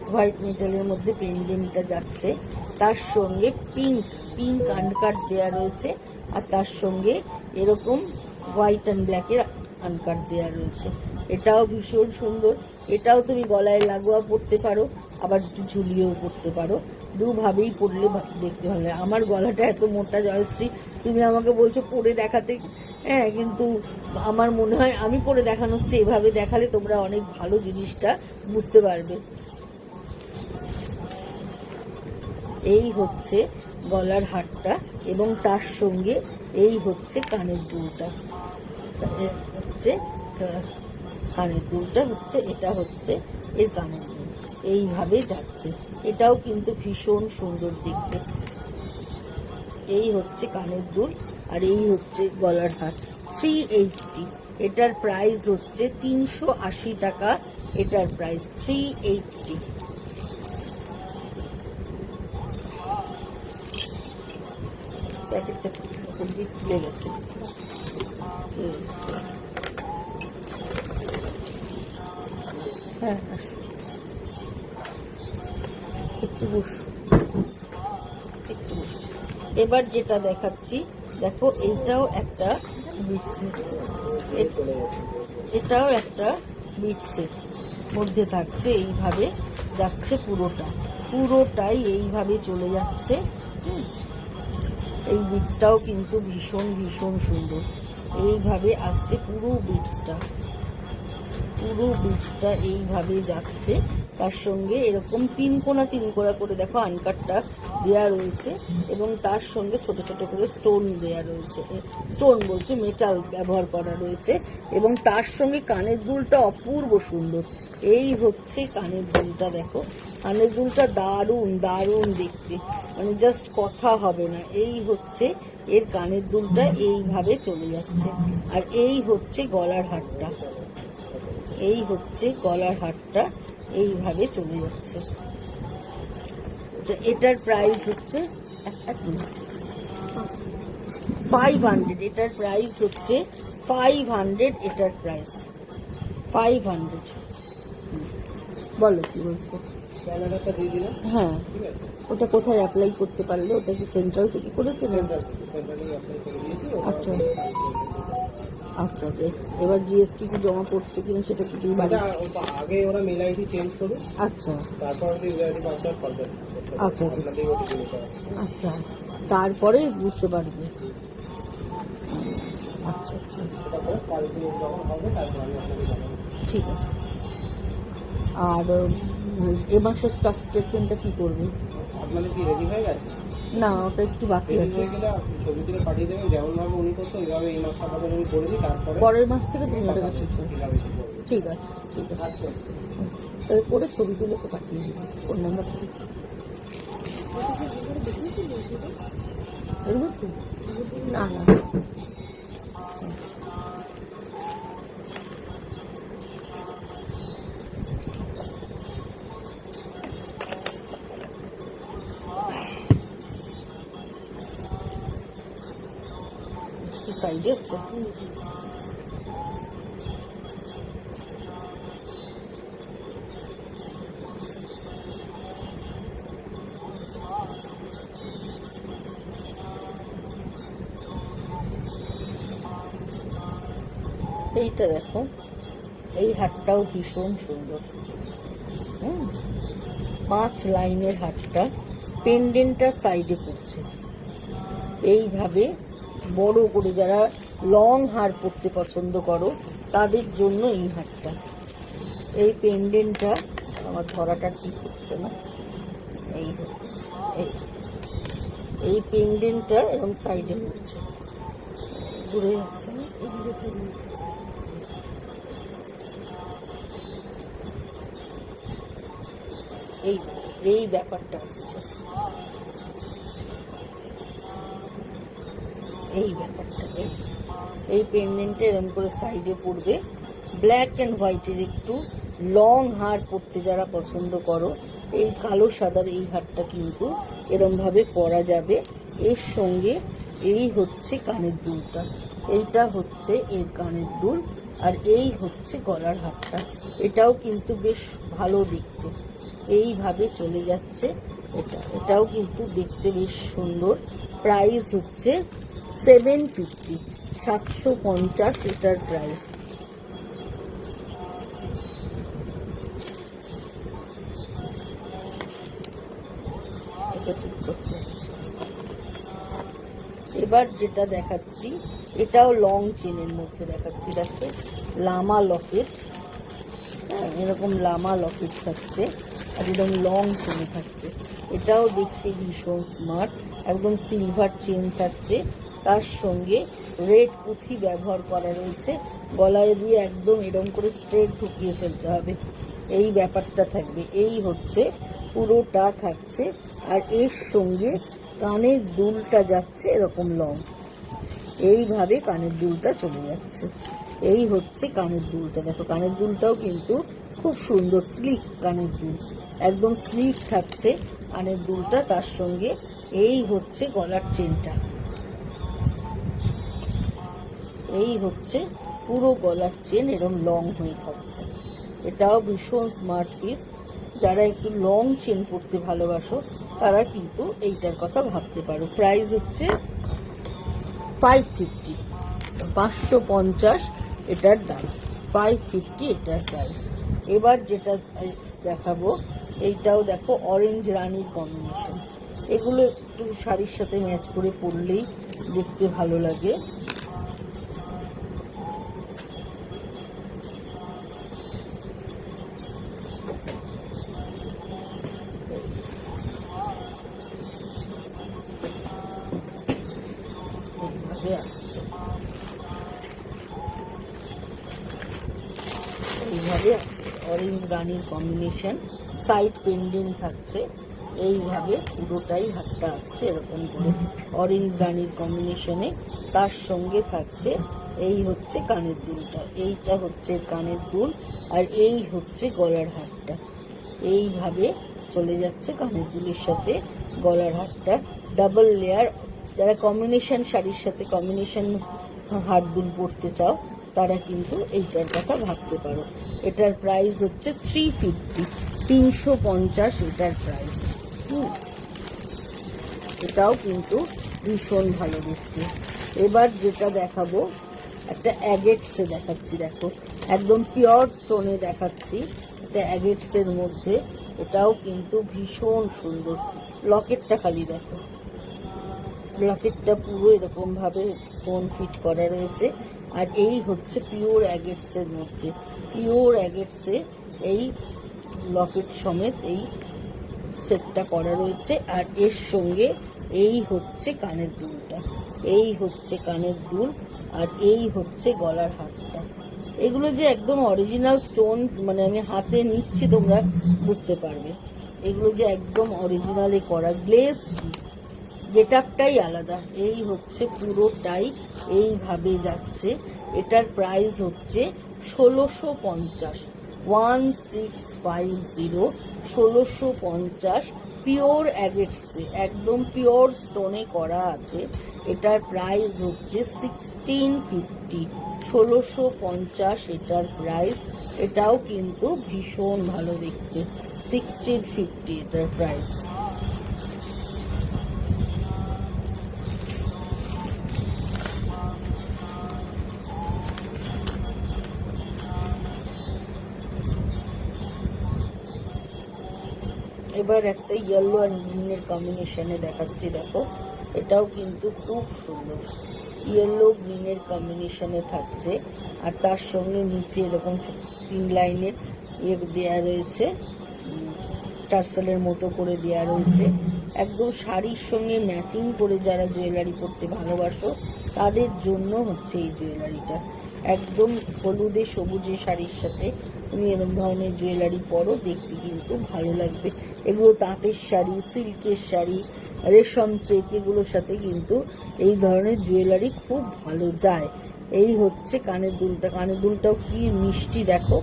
হোয়াইট মেটালের মধ্যে পেন্ডেন্টটা যাচ্ছে, তার সঙ্গে পিঙ্ক আনকাট দেয়া রয়েছে, আর তার সঙ্গে এরকম হোয়াইট অ্যান্ড ব্ল্যাকের আনকাট দেয়া রয়েছে। এটাও ভীষণ সুন্দর। এটাও তুমি গলায় লাগোয়া পরতে পারো, আবার ঝুলিয়েও পরতে পারো, দুভাবেই পরলে দেখতে ভালো লাগে। আমার গলাটা এত মোটা জয়শ্রী, তুমি আমাকে বলছো পরে দেখাতে, হ্যাঁ, কিন্তু আমার মনে হয় আমি পরে দেখানো হচ্ছে, এভাবে দেখালে তোমরা অনেক ভালো জিনিসটা বুঝতে পারবে। এই হচ্ছে গলার হারটা এবং তার সঙ্গে এই হচ্ছে কানের দুলটা, হচ্ছে কানের দুলটা হচ্ছে, এটা হচ্ছে এর কানের দুল, এইভাবে যাচ্ছে। এটাও কিন্তু ভীষণ সুন্দর দেখতে। এই হচ্ছে কানের দুল আর এই হচ্ছে গলার হার। 380। এটার প্রাইস হচ্ছে 380 টাকা। এটার প্রাইস 380। প্যাকেটটা খুলে গেছে। হ্যাঁ, একটু বসো, একটু বসো। এবার যেটা দেখাচ্ছি দেখো, এইটাও একটা বিটসের, এটাও একটা বিটসের মধ্যে থাকছে, এইভাবে যাচ্ছে পুরোটাই এইভাবে চলে যাচ্ছে। এই বিটসটাও কিন্তু ভীষণ ভীষণ সুন্দর, এইভাবে আসছে পুরো বিটসটা এইভাবে যাচ্ছে। তার সঙ্গে এরকম তিন কোনা করে দেখো আনকাটটা দেয়া রয়েছে এবং তার সঙ্গে ছোট ছোট করে স্টোন দেয়া রয়েছে, স্টোন বলছে মেটাল ব্যবহার করা রয়েছে, এবং তার সঙ্গে কানের দুলটা অপূর্ব সুন্দর। এই হচ্ছে কানের দুলটা, দেখো কানের দুলটা দারুণ দারুণ দেখতে, মানে জাস্ট কথা হবে না। এই হচ্ছে এর কানের দুলটা, এইভাবে চলে যাচ্ছে। আর এই হচ্ছে গলার হারটা, এই হচ্ছে গলার হারটা, এইভাবে চলে যাচ্ছে। আচ্ছা, এটার প্রাইস হচ্ছে 500। এটার প্রাইস হচ্ছে 500। এটার প্রাইস 500। বলো কি বলছো? হ্যাঁ, ওটা কোথায় অ্যাপ্লাই করতে পারলে? ওটা কি সেন্ট্রাল থেকে করেছে? আচ্ছা আচ্ছা আচ্ছা। এবার জিএসটি কি জমা পড়ছে কিনা সেটা কি আগে ওরা মেল আইডি চেঞ্জ করবে। আচ্ছা, তারপর ইউআইডি পাসওয়ার্ড করবে। আচ্ছা আচ্ছা আচ্ছা, তারপরে বুঝতে পারবে। আচ্ছা আচ্ছা, ঠিক আছে। আর এ মাসের স্টক স্টেটমেন্টটা কি করবে? আপনাদের কি রেডি হয়ে গেছে? না, ওটা একটু বাকি আছে। ছবি তুলে পাঠিয়ে দেবেন, যেমন ভাবে উনি করতো ওইভাবে এই মাস আপনাদের উনি করে দিই, তারপরে পরের মাস থেকে তুমি ওটা ঠিক ঠিক আছে, ঠিক আছে। তবে করে ছবি তুলে তো পাঠিয়ে দিবে। ফোন নাম্বার না না, সাইডে আছে। এইটা দেখো, এই হারটাও ভীষণ সুন্দর। 5 লাইনের হারটা, পেন্ডেন্টটা সাইডে পড়ছে। এইভাবে বড় করে যারা লং হার পরতে পছন্দ করো তাদের জন্য এই হারটা। এই পেন্ডেন্টটা আমার ধরাটা ঠিক হচ্ছে না, এই হচ্ছে এই পেন্ডেন্টটা এবং সাইডে পড়ছে, ঘুরে যাচ্ছে না। এই এই ব্যাপারটা আসছে, এই ব্যাপারটা এই পেন্ডেন্টে এরকম করে সাইডে পড়বে। ব্ল্যাক অ্যান্ড হোয়াইটের একটু লং হার পরতে যারা পছন্দ করো, এই কালো সাদার এই হারটা কিন্তু এরম ভাবে পরা যাবে। এর সঙ্গে এই হচ্ছে কানের দুলটা, এইটা হচ্ছে এর কানের দুল, আর এই হচ্ছে গলার হারটা। এটাও কিন্তু বেশ ভালো দেখতে, এইভাবে চলে যাচ্ছে। এটাও কিন্তু দেখতে বেশ সুন্দর। প্রাইস হচ্ছে 750, 750 এটার প্রাইস। এটা ঠিক করছে। এবার যেটা দেখাচ্ছি এটাও লং চেনের মধ্যে দেখাচ্ছি, দেখো লামা লকেট। হ্যাঁ, এরকম লামা লকেট থাকছে আর এরকম লং চেনে থাকছে। এটাও দেখতে ভীষণ স্মার্ট, একদম সিলভার চেন থাকছে, তার সঙ্গে রেড পুঁথি ব্যবহার করা রয়েছে। গলায় দিয়ে একদম এরকম করে স্ট্রেট ঢুকিয়ে ফেলতে হবে, এই ব্যাপারটা থাকবে। এই হচ্ছে পুরোটা থাকছে, আর এর সঙ্গে কানের দুলটা যাচ্ছে এরকম লং, এইভাবে কানের দুলটা চলে যাচ্ছে। এই হচ্ছে কানের দুলটা, দেখো কানের দুলটাও কিন্তু খুব সুন্দর স্লিক কানের দুল, একদম স্লিক থাকছে কানের দুলটা। তার সঙ্গে এই হচ্ছে গলার চেনটা, এই হচ্ছে পুরো গলার চেন এরকম লং হয়ে থাকছে। এটাও ভীষণ স্মার্ট পিস। যারা একটু লং চেন পরতে ভালোবাসো তারা কিন্তু এইটার কথা ভাবতে পারো। প্রাইস হচ্ছে 550, 550 এটার দাম, 550 এটার প্রাইস। এবার যেটা দেখাবো এইটাও দেখো অরেঞ্জ রানির কম্বিনেশন। এগুলো একটু শাড়ির সাথে ম্যাচ করে পরলেই দেখতে ভালো লাগে। আসছে এইভাবে অরেঞ্জ রানির কম্বিনেশন, সাইড পেন্ডেন্ট থাকছে। এইভাবে পুরোটাই হাতটা আসছে এরকম করে অরেঞ্জ রানির কম্বিনেশনে। তার সঙ্গে থাকছে এই হচ্ছে কানের দুলটা, এইটা হচ্ছে কানের দুল, আর এই হচ্ছে গলার হারটা। এইভাবে চলে যাচ্ছে কানের দুলের সাথে গলার হারটা, ডাবল লেয়ার। যারা কম্বিনেশন শাড়ির সাথে কম্বিনেশন হার দুল পরতে চাও তারা কিন্তু এইটার কথা ভাবতে পারো। এটার প্রাইস হচ্ছে 350, 350 এটার প্রাইস। এটাও কিন্তু ভীষণ ভালো দেখতে। এবার যেটা দেখাবো একটা অ্যাগেটসে দেখাচ্ছি, দেখো একদম পিওর স্টোনে দেখাচ্ছি, এটা অ্যাগেটসের মধ্যে। এটাও কিন্তু ভীষণ সুন্দর। লকেটটা খালি দেখো, লকেটটা পুরো এরকম ভাবে স্টোন ফিট করা রয়েছে। আর এই হচ্ছে পিওর অ্যাগেটসের মধ্যে, পিওর অ্যাগেটসে এই লকেট সমেত এই সেটটা করা রয়েছে। আর এর সঙ্গে এই হচ্ছে কানের দুলটা, এই হচ্ছে কানের দুল, আর এই হচ্ছে গলার হারটা। এগুলো যে একদম অরিজিনাল স্টোন, মানে আমি হাতে নিচ্ছি তোমরা বুঝতে পারবে এগুলো যে একদম অরিজিনালি করা। গ্লেজ কি গেটআপটাই আলাদা। এই হচ্ছে পুরোটাই এইভাবে যাচ্ছে। এটার প্রাইস হচ্ছে 1650, 1650, পিওর অ্যাগেটসে, একদম পিওর স্টোনে করা আছে। এটার প্রাইস হচ্ছে 1650, 1650 এটার প্রাইস। এটাও কিন্তু ভীষণ ভালো দেখতে, 1650 এটার প্রাইস। এবার একটা ইয়েলো অ্যান্ড গ্রিনের কম্বিনেশনে দেখাচ্ছি, দেখো এটাও কিন্তু খুব সুন্দর, ইয়েলো গ্রিনের কম্বিনেশনে থাকছে। আর তার সঙ্গে নিচে এরকম 3 লাইনের ইয়ে দেওয়া রয়েছে, টার্সেলের মতো করে দেওয়া রয়েছে। একদম শাড়ির সঙ্গে ম্যাচিং করে যারা জুয়েলারি পরতে ভালোবাসো তাদের জন্য হচ্ছে এই জুয়েলারিটা। একদম হলুদে সবুজে শাড়ির সাথে তুমি এরকম ধরনের জুয়েলারি পরো, দেখতে কিন্তু ভালো লাগবে। এগুলো তাঁতের শাড়ি, সিল্কের শাড়ি, রেশম চেক এগুলোর সাথে কিন্তু এই ধরনের জুয়েলারি খুব ভালো যায়। এই হচ্ছে কানের দুলটা, কানের দুলটাও কি মিষ্টি দেখো,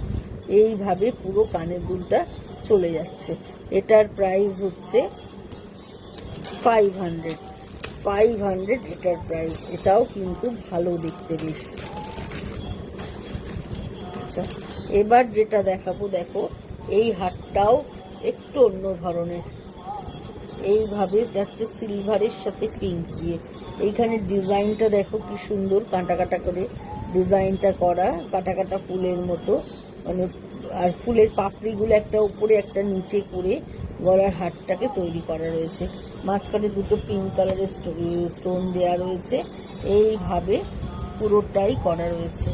এইভাবে পুরো কানের দুলটা চলে যাচ্ছে। এটার প্রাইস হচ্ছে 500 এটার প্রাইস। এটাও কিন্তু ভালো দেখতে বেশ। আচ্ছা, এবার যেটা দেখাবো দেখো, এই হারটাও একটু অন্য ধরনের, এইভাবে যাচ্ছে সিলভারের সাথে পিঙ্ক দিয়ে। এইখানে ডিজাইনটা দেখো কি সুন্দর, কাটা কাটা করে ডিজাইনটা করা, কাটা কাটা ফুলের মতো, মানে আর ফুলের পাপড়িগুলো একটা উপরে একটা নিচে করে গলার হারটাকে তৈরি করা রয়েছে। মাঝখানে দুটো পিঙ্ক কালারের স্টোন দেয়া রয়েছে, এইভাবে পুরোটাই করা রয়েছে,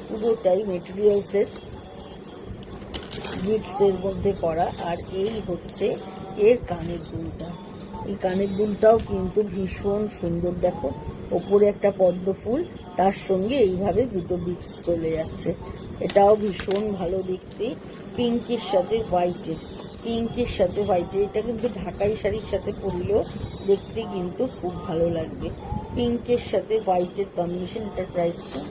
পুরোটাই মেটেরিয়ালসের বিটসের মধ্যে করা। আর এই হচ্ছে এর কানের দুলটা, এই কানের দুলটাও কিন্তু ভীষণ সুন্দর, দেখো ওপরে একটা পদ্ম ফুল, তার সঙ্গে এইভাবে দুটো বিটস চলে যাচ্ছে। এটাও ভীষণ ভালো দেখতে, পিঙ্কের সাথে হোয়াইটের, পিঙ্কের সাথে হোয়াইটের। এটা কিন্তু ঢাকাই শাড়ির সাথে পরলেও দেখতে কিন্তু খুব ভালো লাগবে, পিঙ্কের সাথে হোয়াইটের কম্বিনেশন। এটার প্রাইসটা,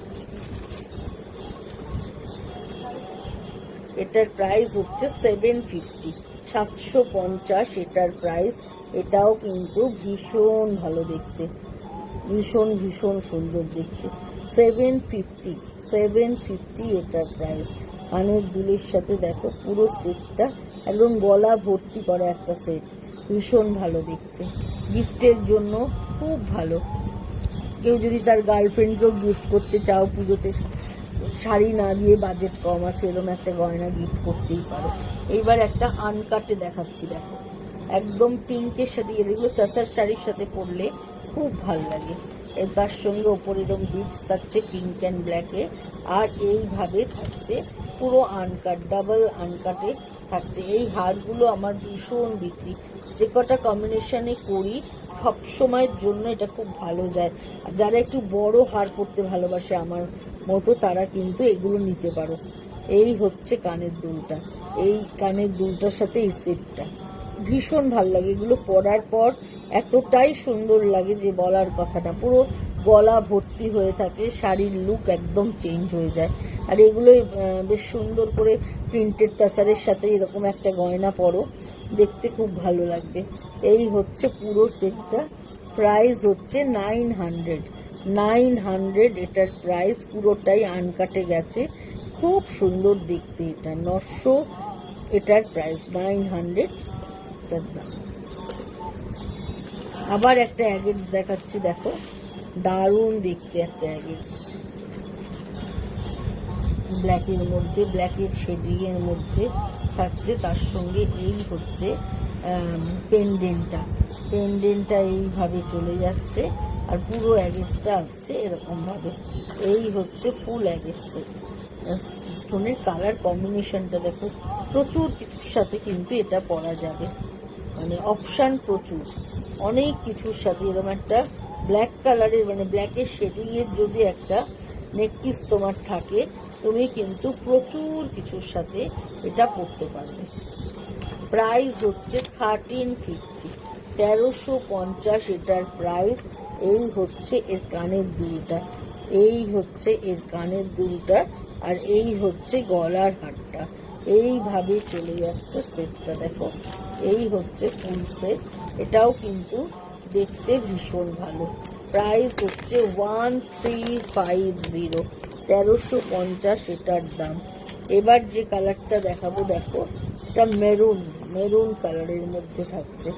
এটার প্রাইস হচ্ছে 750, 750 এটার প্রাইস। এটাও কিন্তু ভীষণ ভালো দেখতে, ভীষণ ভীষণ সুন্দর দেখতে। 750 এটার প্রাইস। কানের দুলের সাথে দেখো পুরো সেটটা একদম গলা ভর্তি করা একটা সেট, ভীষণ ভালো দেখতে, গিফটের জন্য খুব ভালো। কেউ যদি তার গার্লফ্রেন্ডকেও গিফট করতে চাও পুজোতে, শাড়ি না দিয়ে বাজেট কম আছে, এরকম একটা গয়না গিফট করতেই পারো। এইবার একটা আনকাটে দেখাচ্ছি, দেখো একদম পিঙ্কের সাথে, এগুলো তাসার শাড়ির সাথে পরলে খুব ভাল লাগে। তার সঙ্গে ওপরে এরকম বিটস থাকছে পিঙ্ক অ্যান্ড ব্ল্যাকে, আর এইভাবে থাকছে পুরো আনকাট, ডাবল আনকাটে থাকছে। এই হারগুলো আমার ভীষণ বিক্রি, যে কটা কম্বিনেশনে করি সব সময়ের জন্য এটা খুব ভালো যায়। আর যারা একটু বড় হার পরতে ভালোবাসে আমার মতো, তারা কিন্তু এগুলো নিতে পারো। এই হচ্ছে কানের দুলটা, এই কানের দুলটার সাথে এই সেটটা ভীষণ ভাল লাগে। এগুলো পরার পর এতটাই সুন্দর লাগে যে বলার কথাটা, পুরো গলা ভর্তি হয়ে থাকে, শাড়ির লুক একদম চেঞ্জ হয়ে যায়। আর এগুলো বেশ সুন্দর করে প্রিন্টেড তাসারের সাথে এরকম একটা গয়না পরো, দেখতে খুব ভালো লাগবে। এই হচ্ছে পুরো সেটটা, প্রাইস হচ্ছে 900 এটার প্রাইস। পুরোটাই আনকাটে গেছে, খুব সুন্দর দেখতে। এটা 900 এটার প্রাইস, 900 এটার দাম। আবার একটা অ্যাগেটস দেখাচ্ছি, দেখো দারুণ দেখতে একটা অ্যাগেটস, ব্ল্যাকের মধ্যে, ব্ল্যাকের শেডিং এর মধ্যে থাকছে। তার সঙ্গে এই হচ্ছে পেন্ডেন্টটা এইভাবে চলে যাচ্ছে, আর পুরো অ্যাগেটসটা আসছে এরকম ভাবে। এই হচ্ছে ফুল অ্যাগেটসের স্টোনের কালার কম্বিনেশনটা দেখো, প্রচুর কিছুর সাথে কিন্তু এটা পরা যাবে, মানে অপশান প্রচুর, অনেক কিছুর সাথে। এরকম একটা ব্ল্যাক কালারের, মানে ব্ল্যাকের শেডিং এর যদি একটা নেকপিস তোমার থাকে, তুমি কিন্তু প্রচুর কিছুর সাথে এটা পরতে পারবে। প্রাইস হচ্ছে 1350, 1350 এটার প্রাইস। এই হচ্ছে এর কানের দুলটা, এই হচ্ছে এর কানের দুলটা, আর এই হচ্ছে গলার হারটা। এইভাবে চলে যাচ্ছে সেটটা। দেখো এই হচ্ছে ফুল সেট, এটাও কিন্তু দেখতে ভীষণ ভালো। প্রাইস হচ্ছে 1350, 1350 এটার দাম। এবার যে কালারটা দেখাবো, দেখো এটা মেরুন কালারের মধ্যে থাকছে।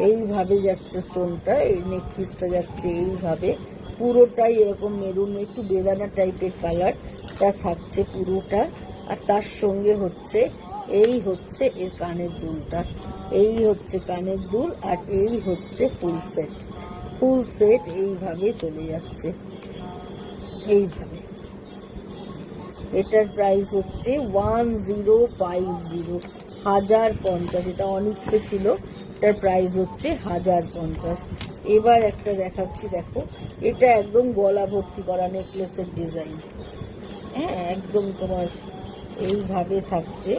এইভাবে যাচ্ছে স্টোনটা, এই নেক পিসটা যাচ্ছে এইভাবে, পুরোটাই এরকম মেরুন, একটু বেদানা টাইপের কালারটা থাকছে পুরোটা। আর তার সঙ্গে হচ্ছে এই হচ্ছে এর কানের দুলটা, এই হচ্ছে কানের দুল, আর এই হচ্ছে ফুল সেট এইভাবে চলে যাচ্ছে এইভাবে। এটার প্রাইস হচ্ছে 1050, 1050। এটা অনিক্সে ছিল, এটার প্রাইস হচ্ছে 1050। এবার একটা দেখাচ্ছি, দেখো এটা একদম গলা ভর্তি করা নেকলেসের ডিজাইন। হ্যাঁ, একদম তোমার এইভাবে থাকছে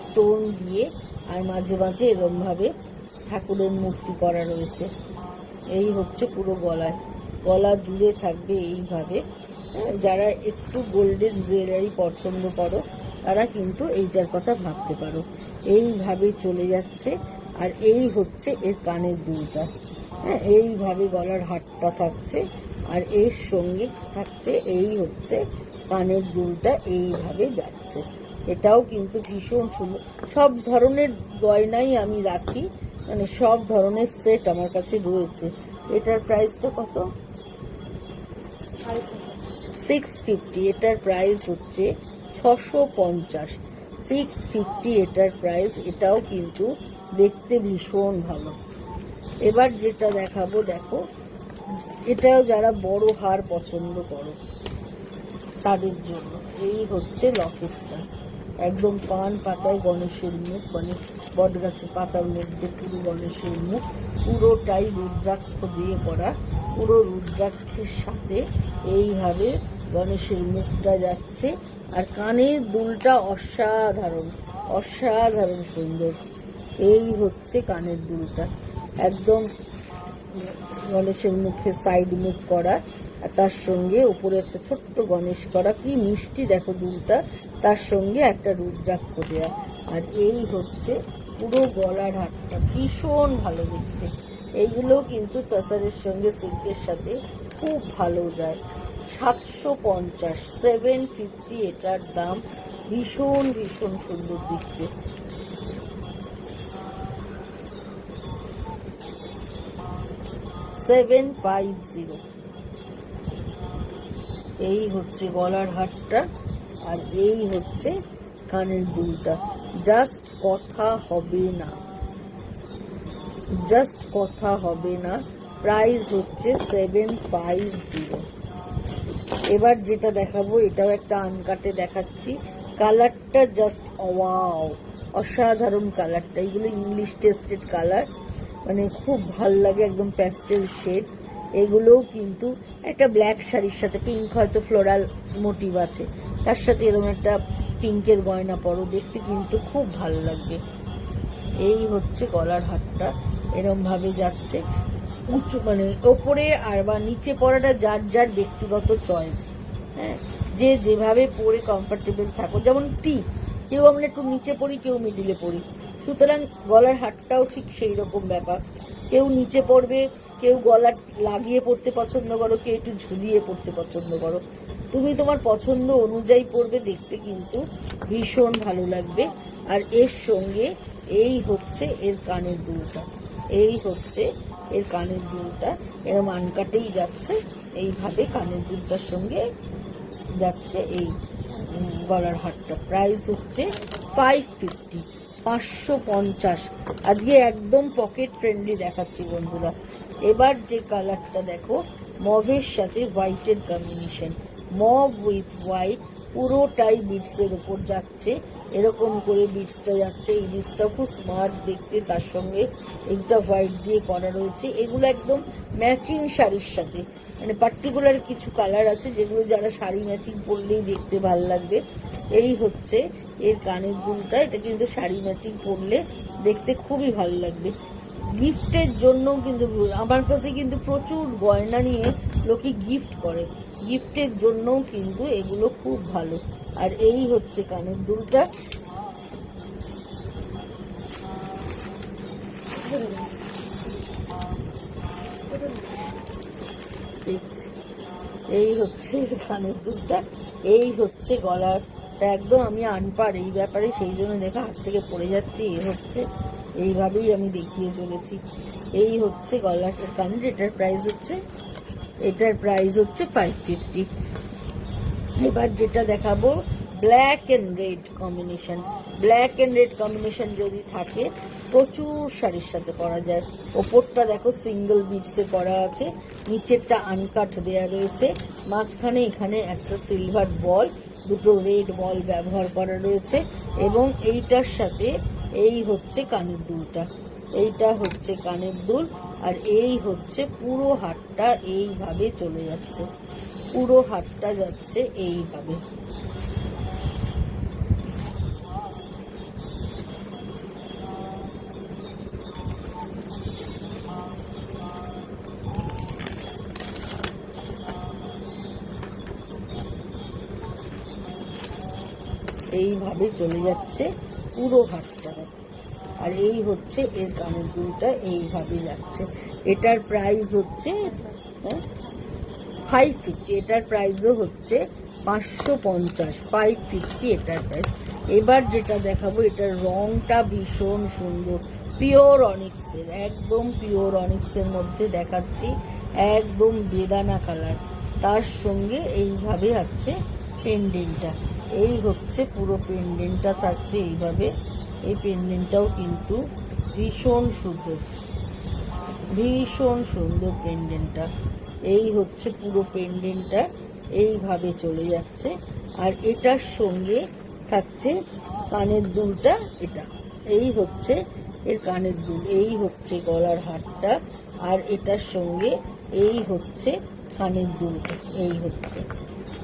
স্টোন দিয়ে, আর মাঝে মাঝে এরকম ভাবে ঠাকুরের মূর্তি করা রয়েছে। এই হচ্ছে পুরো গলা জুড়ে থাকবে এইভাবে। যারা একটু গোল্ডেন জুয়েলারি পছন্দ করো তারা কিন্তু এইটার কথা ভাবতে পারো। এইভাবে চলে যাচ্ছে, আর এই হচ্ছে এর কানের দুলটা। হ্যাঁ, এইভাবে গলার হারটা থাকছে, আর এর সঙ্গে থাকছে এই হচ্ছে কানের দুলটা, এইভাবে যাচ্ছে। এটাও কিন্তু ভীষণ সুন্দর। সব ধরনের গয়নাই আমি রাখি, মানে সব ধরনের সেট আমার কাছে রয়েছে। এটার প্রাইসটা কত? 650। এটার প্রাইস হচ্ছে 650, 650 এটার প্রাইস। এটাও কিন্তু দেখতে ভীষণ ভালো। এবার যেটা দেখাবো, দেখো এটাও যারা বড় হার পছন্দ করো তাদের জন্য। এই হচ্ছে লকেটটা, একদম পান পাতায় গণেশের মুখ, মানে বট গাছের পাতার মধ্যে পুরো গণেশের মুখ, পুরোটাই রুদ্রাক্ষ দিয়ে করা। পুরো রুদ্রাক্ষের সাথে এইভাবে গণেশের মুখটা যাচ্ছে, আর কানের দুলটা অসাধারণ সুন্দর। এই হচ্ছে কানের দুলটা, একদম গণেশের মুখে সাইড মুখ করা, আর তার সঙ্গে উপরে একটা ছোট্ট গণেশ করা, কি মিষ্টি দেখো দুলটা, তার সঙ্গে একটা রুদ্রাক্ষ দেয়া। আর এই হচ্ছে পুরো গলার হারটা, ভীষণ ভালো দেখতে। এইগুলো কিন্তু তাসারের সঙ্গে সিল্কের সাথে খুব ভালো যায়। 750, 750 এটার দাম। ভীষণ সুন্দর দেখতে। এই হচ্ছে গলার হারটা, আর এই হচ্ছে কানের দুলটা। জাস্ট কথা হবে না, প্রাইস হচ্ছে 750। এবার যেটা দেখাবো, এটাও একটা আনকাটে দেখাচ্ছি। কালারটা জাস্ট ওয়াও, অসাধারণ কালারটা। এগুলো ইংলিশ টেস্টেড কালার, মানে খুব ভাল লাগে, একদম প্যাস্টেল শেড। এগুলোও কিন্তু একটা ব্ল্যাক শাড়ির সাথে, পিঙ্ক হয়তো ফ্লোরাল মোটিভ আছে, তার সাথে এরকম একটা পিঙ্কের গয়না পরো, দেখতে কিন্তু খুব ভালো লাগবে। এই হচ্ছে গলার হারটা, এরকম ভাবে যাচ্ছে উঁচু, মানে ওপরে আর বা নিচে পরাটা যার ব্যক্তিগত চয়েস। হ্যাঁ, যে যেভাবে পরে কমফোর্টেবল থাকো, যেমন কেউ আমরা একটু নিচে পড়ি, কেউ মিডিলে পড়ি, সুতরাং গলার হারটাও ঠিক সেই রকম ব্যাপার। কেউ নিচে পড়বে, কেউ গলা লাগিয়ে পড়তে পছন্দ করো, কেউ একটু ঝুলিয়ে পড়তে পছন্দ করো। তুমি তোমার পছন্দ অনুযায়ী পড়বে, দেখতে কিন্তু ভীষণ ভালো লাগবে। আর এর সঙ্গে এই হচ্ছে এর কানের দুলটা, এরকম আনকাটেই যাচ্ছে, এইভাবে কানের দুলটার সঙ্গে যাচ্ছে এই গলার হারটা। প্রাইস হচ্ছে 550, 550। আজকে একদম পকেট ফ্রেন্ডলি দেখাচ্ছি বন্ধুরা। এবার যে কালারটা দেখো, মভের সাথে হোয়াইটের কম্বিনেশন, মভ উইথ হোয়াইট, পুরোটাই বিটসের উপর যাচ্ছে, এরকম করে বিটসটা যাচ্ছে। এই বিটসটা খুব স্মার্ট দেখতে, তার সঙ্গে এইটা হোয়াইট দিয়ে করা রয়েছে। এগুলো একদম ম্যাচিং শাড়ির সাথে, মানে পার্টিকুলার কিছু কালার আছে যেগুলো যারা শাড়ি ম্যাচিং পরলেই দেখতে ভালো লাগবে। এই হচ্ছে এর কানের দুলটা, এটা কিন্তু শাড়ি ম্যাচিং পরলে দেখতে খুবই ভালো লাগবে। গিফটের জন্য কিন্তু আমার কাছে কিন্তু প্রচুর গয়না নিয়ে লোকে গিফট করে, গিফটের জন্যও কিন্তু এগুলো খুব ভালো। আর এই হচ্ছে কানের দুলটা, দেখছি, এই হচ্ছে কানের দুলটা, এই হচ্ছে গলারটা। একদম আমি আনপার এই ব্যাপারে, সেই জন্য দেখা হাত থেকে পড়ে যাচ্ছে। এই হচ্ছে, এইভাবেই আমি দেখিয়ে চলেছি। এই হচ্ছে গলাটার কানের। এটার প্রাইস হচ্ছে 550। এবার যেটা দেখাবো black and red combination. Black and red combination যদি থাকে প্রচুর শাড়ির সাথে পরা যায়। ওপরটা দেখো সিঙ্গেল বিটসে করা আছে, নিচেরটা আনকাট দেয়া রয়েছে, মাঝখানে এখানে একটা সিলভার বল, দুটো রেড বল ব্যবহার করা রয়েছে, এবং এইটার সাথে এই হচ্ছে কানের দুলটা। এইটা হচ্ছে কানের দুল, আর এই হচ্ছে পুরো হাতটা এইভাবে চলে যাচ্ছে, পুরো হাতটা যাচ্ছে এইভাবে। এইভাবে চলে যাচ্ছে পুরো হাতটা, আর এই হচ্ছে এর কানের দুলটা এইভাবে যাচ্ছে। এটার প্রাইস হচ্ছে 550। এটার প্রাইসও হচ্ছে 550, 550 এটার প্রাইস। এবার যেটা দেখাবো, এটার রংটা ভীষণ সুন্দর, পিওর অনিক্সের, একদম পিওর অনিক্সের মধ্যে দেখাচ্ছি, একদম বেদানা কালার। তার সঙ্গে এইভাবে আছে পেন্ডেন্টটা, এই হচ্ছে পুরো পেন্ডেন্টটা থাকছে এইভাবে। এই পেন্ডেন্টটাও কিন্তু ভীষণ সুন্দর, ভীষণ সুন্দর পেন্ডেন্টটা। এই হচ্ছে পুরো পেন্ডেন্টটা এইভাবে চলে যাচ্ছে, আর এটার সঙ্গে থাকছে কানের দুলটা। এটা এই হচ্ছে এর কানের দুল, এই হচ্ছে গলার হারটা, আর এটার সঙ্গে এই হচ্ছে কানের দুলটা, এই হচ্ছে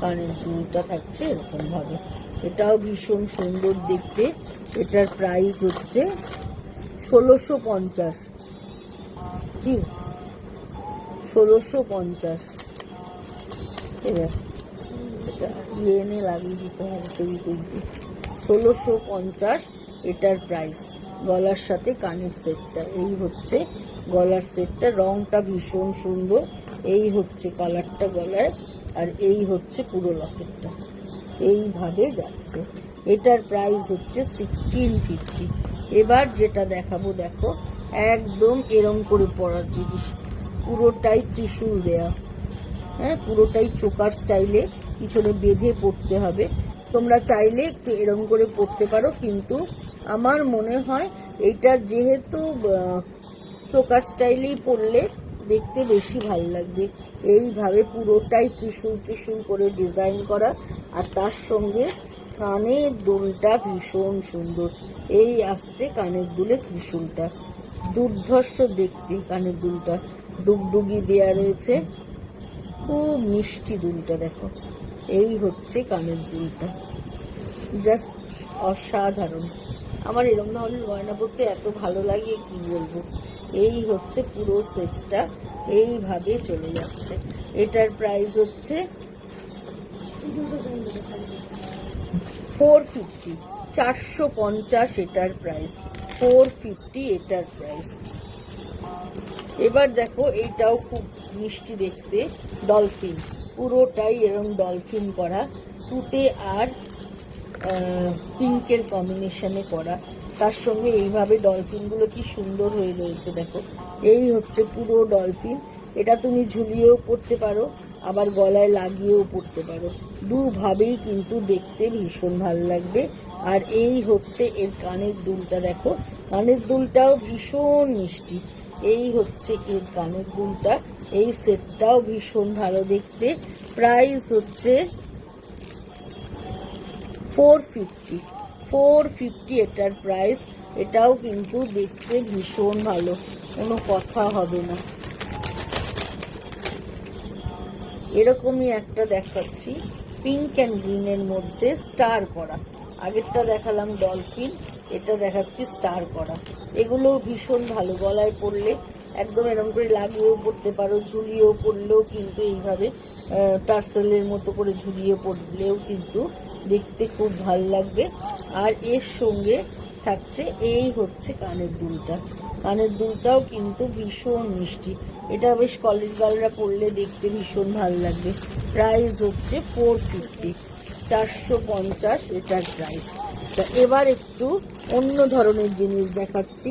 কানের দুলটা থাকছে এরকম ভাবে। এটাও ভীষণ সুন্দর দেখতে। এটার প্রাইস হচ্ছে 1650। 1650। এটা এনে লাগিয়ে দিতে হবে তৈরি করতে। 1650 এটার প্রাইস। গলার সাথে কানের সেটটা, এই হচ্ছে গলার সেটটা। রংটা ভীষণ সুন্দর, এই হচ্ছে কালারটা গলায়, আর এই হচ্ছে পুরো লকেটটা এইভাবে যাচ্ছে। এটার প্রাইস হচ্ছে 1650। এবার যেটা দেখাবো দেখো, একদম এরম করে পরার জিনিস, পুরোটাই ত্রিশূল দেয়া, হ্যাঁ, পুরোটাই চোকার স্টাইলে পিছনে বেঁধে পড়তে হবে। তোমরা চাইলে একটু এরম করে পড়তে পারো, কিন্তু আমার মনে হয় এইটা যেহেতু চোকার স্টাইলেই পরলে দেখতে বেশি ভালো লাগবে। এইভাবে পুরোটাই ত্রিশূল ত্রিশূল করে ডিজাইন করা, আর তার সঙ্গে কানের দুলটা ভীষণ সুন্দর। এই আসছে কানের দুলে ত্রিশূলটা, দুর্ধর্ষ দেখতে কানের দুলটা, ডুগডুগি দেয়া রয়েছে, খুব মিষ্টি দুলটা দেখো। এই হচ্ছে কানের দুলটা, জাস্ট অসাধারণ। আমার এরকম ধরনের গয়না পরতে এত ভালো লাগে কি বলবো। এই হচ্ছে পুরো সেটটা এইভাবে চলে যাচ্ছে। এটার প্রাইস হচ্ছে 450, 450 এটার প্রাইস, 450 এটার প্রাইস। এবার দেখো, এইটাও খুব মিষ্টি দেখতে, ডলফিন, পুরোটাই এরকম ডলফিন করা, তুতে আর পিঙ্কের কম্বিনেশনে করা, তার সঙ্গে এইভাবে ডলফিনগুলো কি সুন্দর হয়ে রয়েছে দেখো। এই হচ্ছে পুরো ডলফিন। এটা তুমি ঝুলিয়েও পরতে পারো, আবার গলায় লাগিয়েও পরতে পারো, দুভাবেই কিন্তু দেখতে ভীষণ ভালো লাগবে। আর এই হচ্ছে এর কানের দুলটা দেখো, কানের দুলটাও ভীষণ মিষ্টি। এই হচ্ছে এর কানের দুলটা, এই সেটটাও ভীষণ ভালো দেখতে। প্রাইস হচ্ছে 450, 450 এটার প্রাইস। এটাও কিন্তু দেখতে ভীষণ ভালো, কোনো কথা হবে না। এরকমই একটা দেখাচ্ছি পিঙ্ক অ্যান্ড গ্রিনের মধ্যে স্টার করা। আগেরটা দেখালাম ডলফিন, এটা দেখাচ্ছি স্টার করা। এগুলো ভীষণ ভালো, গলায় পরলে একদম এরকম করে লাগিয়েও পরতে পারো, ঝুলিয়েও পরলেও কিন্তু এইভাবে টার্সেলের মতো করে ঝুলিয়ে পরলেও কিন্তু দেখতে খুব ভালো লাগবে। আর এর সঙ্গে থাকছে এই হচ্ছে কানের দুলটা, কানের দুলটাও কিন্তু ভীষণ মিষ্টি, এটা বেশ কলেজ গার্লরা পরলে দেখতে ভীষণ ভালো লাগবে। প্রাইস হচ্ছে 450, 450 এটার প্রাইস। তা এবার একটু অন্য ধরনের জিনিস দেখাচ্ছি।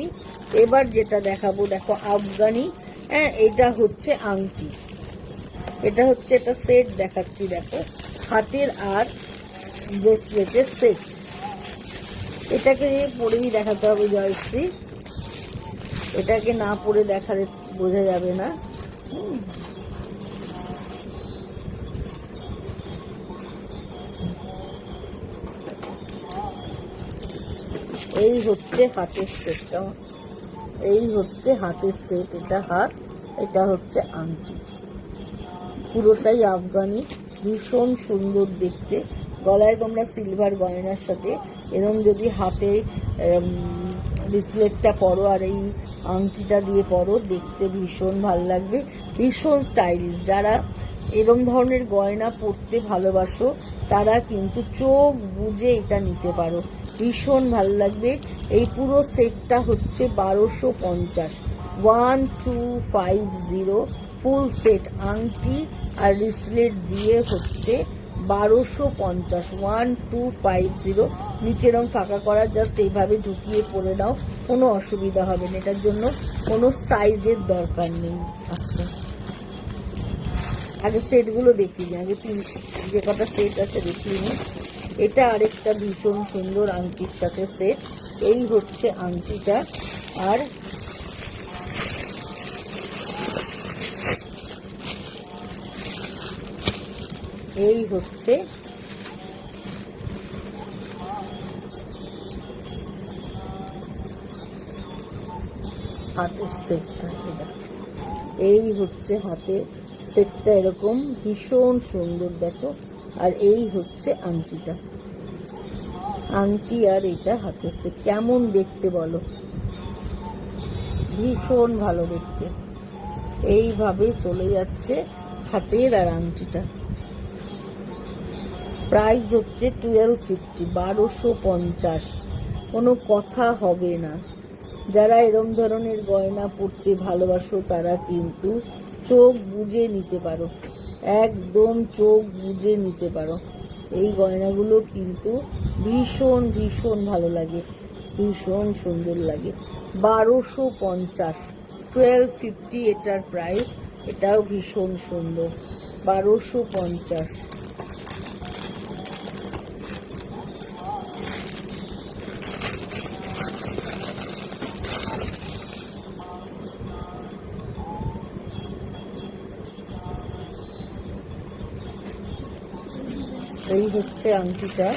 এবার যেটা দেখাবো দেখো আফগানি, হ্যাঁ এটা হচ্ছে আংটি, এটা হচ্ছে একটা সেট দেখাচ্ছি, দেখো হাতের আর ব্রেসলেটের সেট। এটাকে পরেই দেখাতে হবে জয়শ্রী, এটাকে না পরে দেখালে বোঝা যাবে না। এই হচ্ছে হাতের সেটটা, এই হচ্ছে হাতের সেট, এটা হাত, এটা হচ্ছে আংটি, পুরোটাই আফগানি, ভীষণ সুন্দর দেখতে। গলায় তোমরা সিলভার গয়নার সাথে এরকম যদি হাতে ব্রেসলেটটা পরো আর এই আংটিটা দিয়ে পরো, দেখতে ভীষণ ভালো লাগবে, ভীষণ স্টাইলিশ। যারা এরম ধরনের গয়না পরতে ভালোবাসো তারা কিন্তু চোখ বুজে এটা নিতে পারো, ভীষণ ভালো লাগবে। এই পুরো সেটটা হচ্ছে 1250, 1250 ফুল সেট, আংটি আর ব্রেসলেট দিয়ে হচ্ছে 1250, 1250। নিচে এরকম ফাঁকা করা, জাস্ট এইভাবে ঢুকিয়ে পরে নাও, কোনো অসুবিধা হবে না, এটার জন্য কোনো সাইজের দরকার নেই। আচ্ছা আগে সেটগুলো দেখিয়ে আগে যে কটা সেট আছে দেখিয়ে নিই। এটা আরেকটা ভীষণ সুন্দর আংটির সাথে সেট, এই হচ্ছে আংটিটা, আর এই হচ্ছে হাতের সেটটা, এই হচ্ছে হাতের সেটটা, এরকম ভীষণ সুন্দর দেখো। আর এই হচ্ছে আংটিটা, আংটি আর এটা হাতের সেট, কেমন দেখতে বলো, ভীষণ ভালো দেখতে। এইভাবে চলে যাচ্ছে হাতের আর আংটিটা। প্রাইস হচ্ছে 1250, 1250, কোনো কথা হবে না। যারা এরম ধরনের গয়না পরতে ভালোবাসো তারা কিন্তু চোখ বুজে নিতে পারো, একদম চোখ বুজে নিতে পারো। এই গয়নাগুলো কিন্তু ভীষণ ভীষণ ভালো লাগে, ভীষণ সুন্দর লাগে। 1250, 1250 এটার প্রাইস, এটাও ভীষণ সুন্দর, 1250। এই হচ্ছে আংটিটা,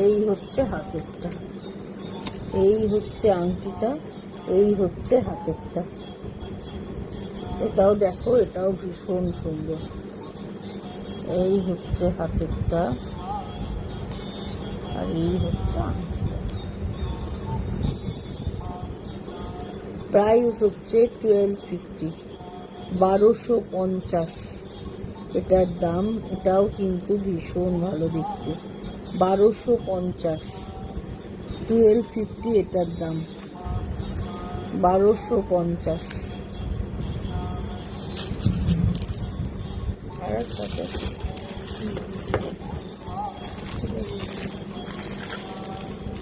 এই হচ্ছে হাতেরটা, এই হচ্ছে আংটিটা, এই হচ্ছে হাতেরটা। এটাও দেখো, এটাও ভীষণ সুন্দর, এই হচ্ছে হাতেরটা আর এই হচ্ছে আংটিটা। প্রাইস হচ্ছে 1250, 1250 এটার দাম। এটাও কিন্তু ভীষণ ভালো দেখতে, 1250, 1250 এটার দাম, 1250।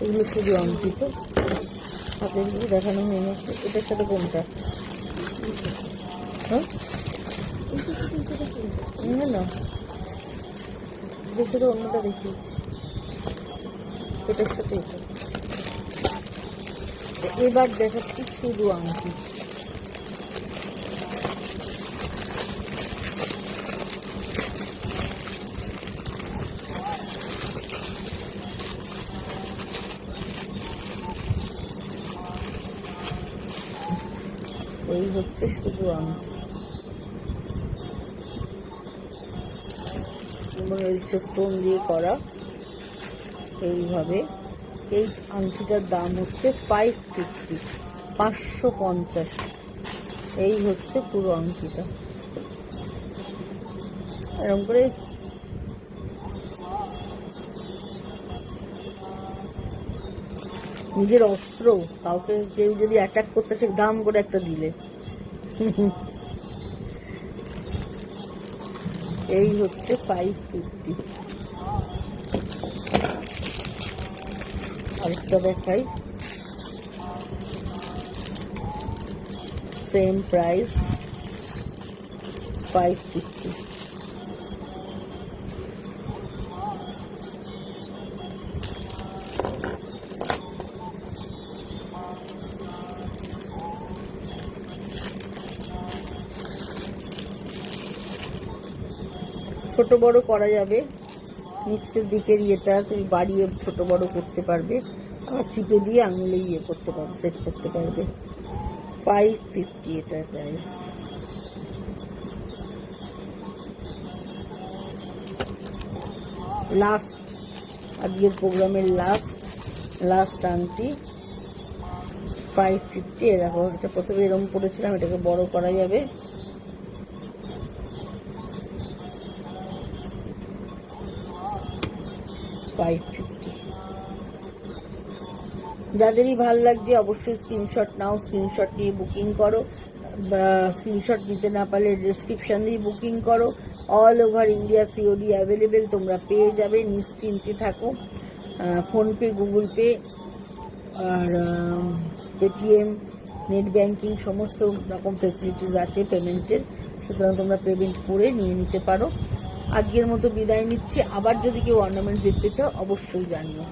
এগুলো শুধু আংটি তো, হাতের গুলো দেখানো হয়ে গেছে। এটার সাথে কোনটা? হ্যাঁ না দেখে তো অন্যটা দেখিয়েছি, এটার সাথে এটা। এবার দেখাচ্ছি শুধু আংটি, এই হচ্ছে শুধু আংটি, স্টোন দিয়ে করা, এইভাবে এই আংটিটার দাম হচ্ছে 550, 550। এই হচ্ছে পুরো আংটিটা। এরকম করে নিজের অস্ত্র, কাউকে কেউ যদি অ্যাটাক করতে সে দাম করে একটা দিলে। এই হচ্ছে 550। আরেকটা দেখাই, সেম প্রাইস 550। ছোট বড় করা যাবে, নিচের দিকের ইয়েটা তুমি বাড়িয়ে ছোট বড় করতে পারবে, আবার চিপে দিয়ে আঙুলে ইয়ে করতে পারবে, সেট করতে পারবে। 550 এটার প্রাইস। লাস্ট, আজকের প্রোগ্রামের লাস্ট আংটি 550। দেখো, এটা প্রথমে এরকম করেছিলাম, এটাকে বড় করা যাবে। যাদেরই ভাল লাগছে অবশ্যই স্ক্রিনশট নাও, স্ক্রিনশট নিয়ে বুকিং করো, বা স্ক্রিনশট নিতে না পারলে ডেসক্রিপশন দিয়ে বুকিং করো। All over India COD available, তোমরা পেয়ে যাবে, নিশ্চিন্তে থাকো। ফোনপে, গুগল পে আর পেটিএম, নেট ব্যাংকিং সমস্ত রকম ফেসিলিটিস আছে পেমেন্টের, সুতরাং তোমরা পেমেন্ট করে নিয়ে নিতে পারো। আজকের মতো বিদায় নিচ্ছি। আবার যদি কেউ অর্নামেন্টস দেখতে চাও অবশ্যই জানিও।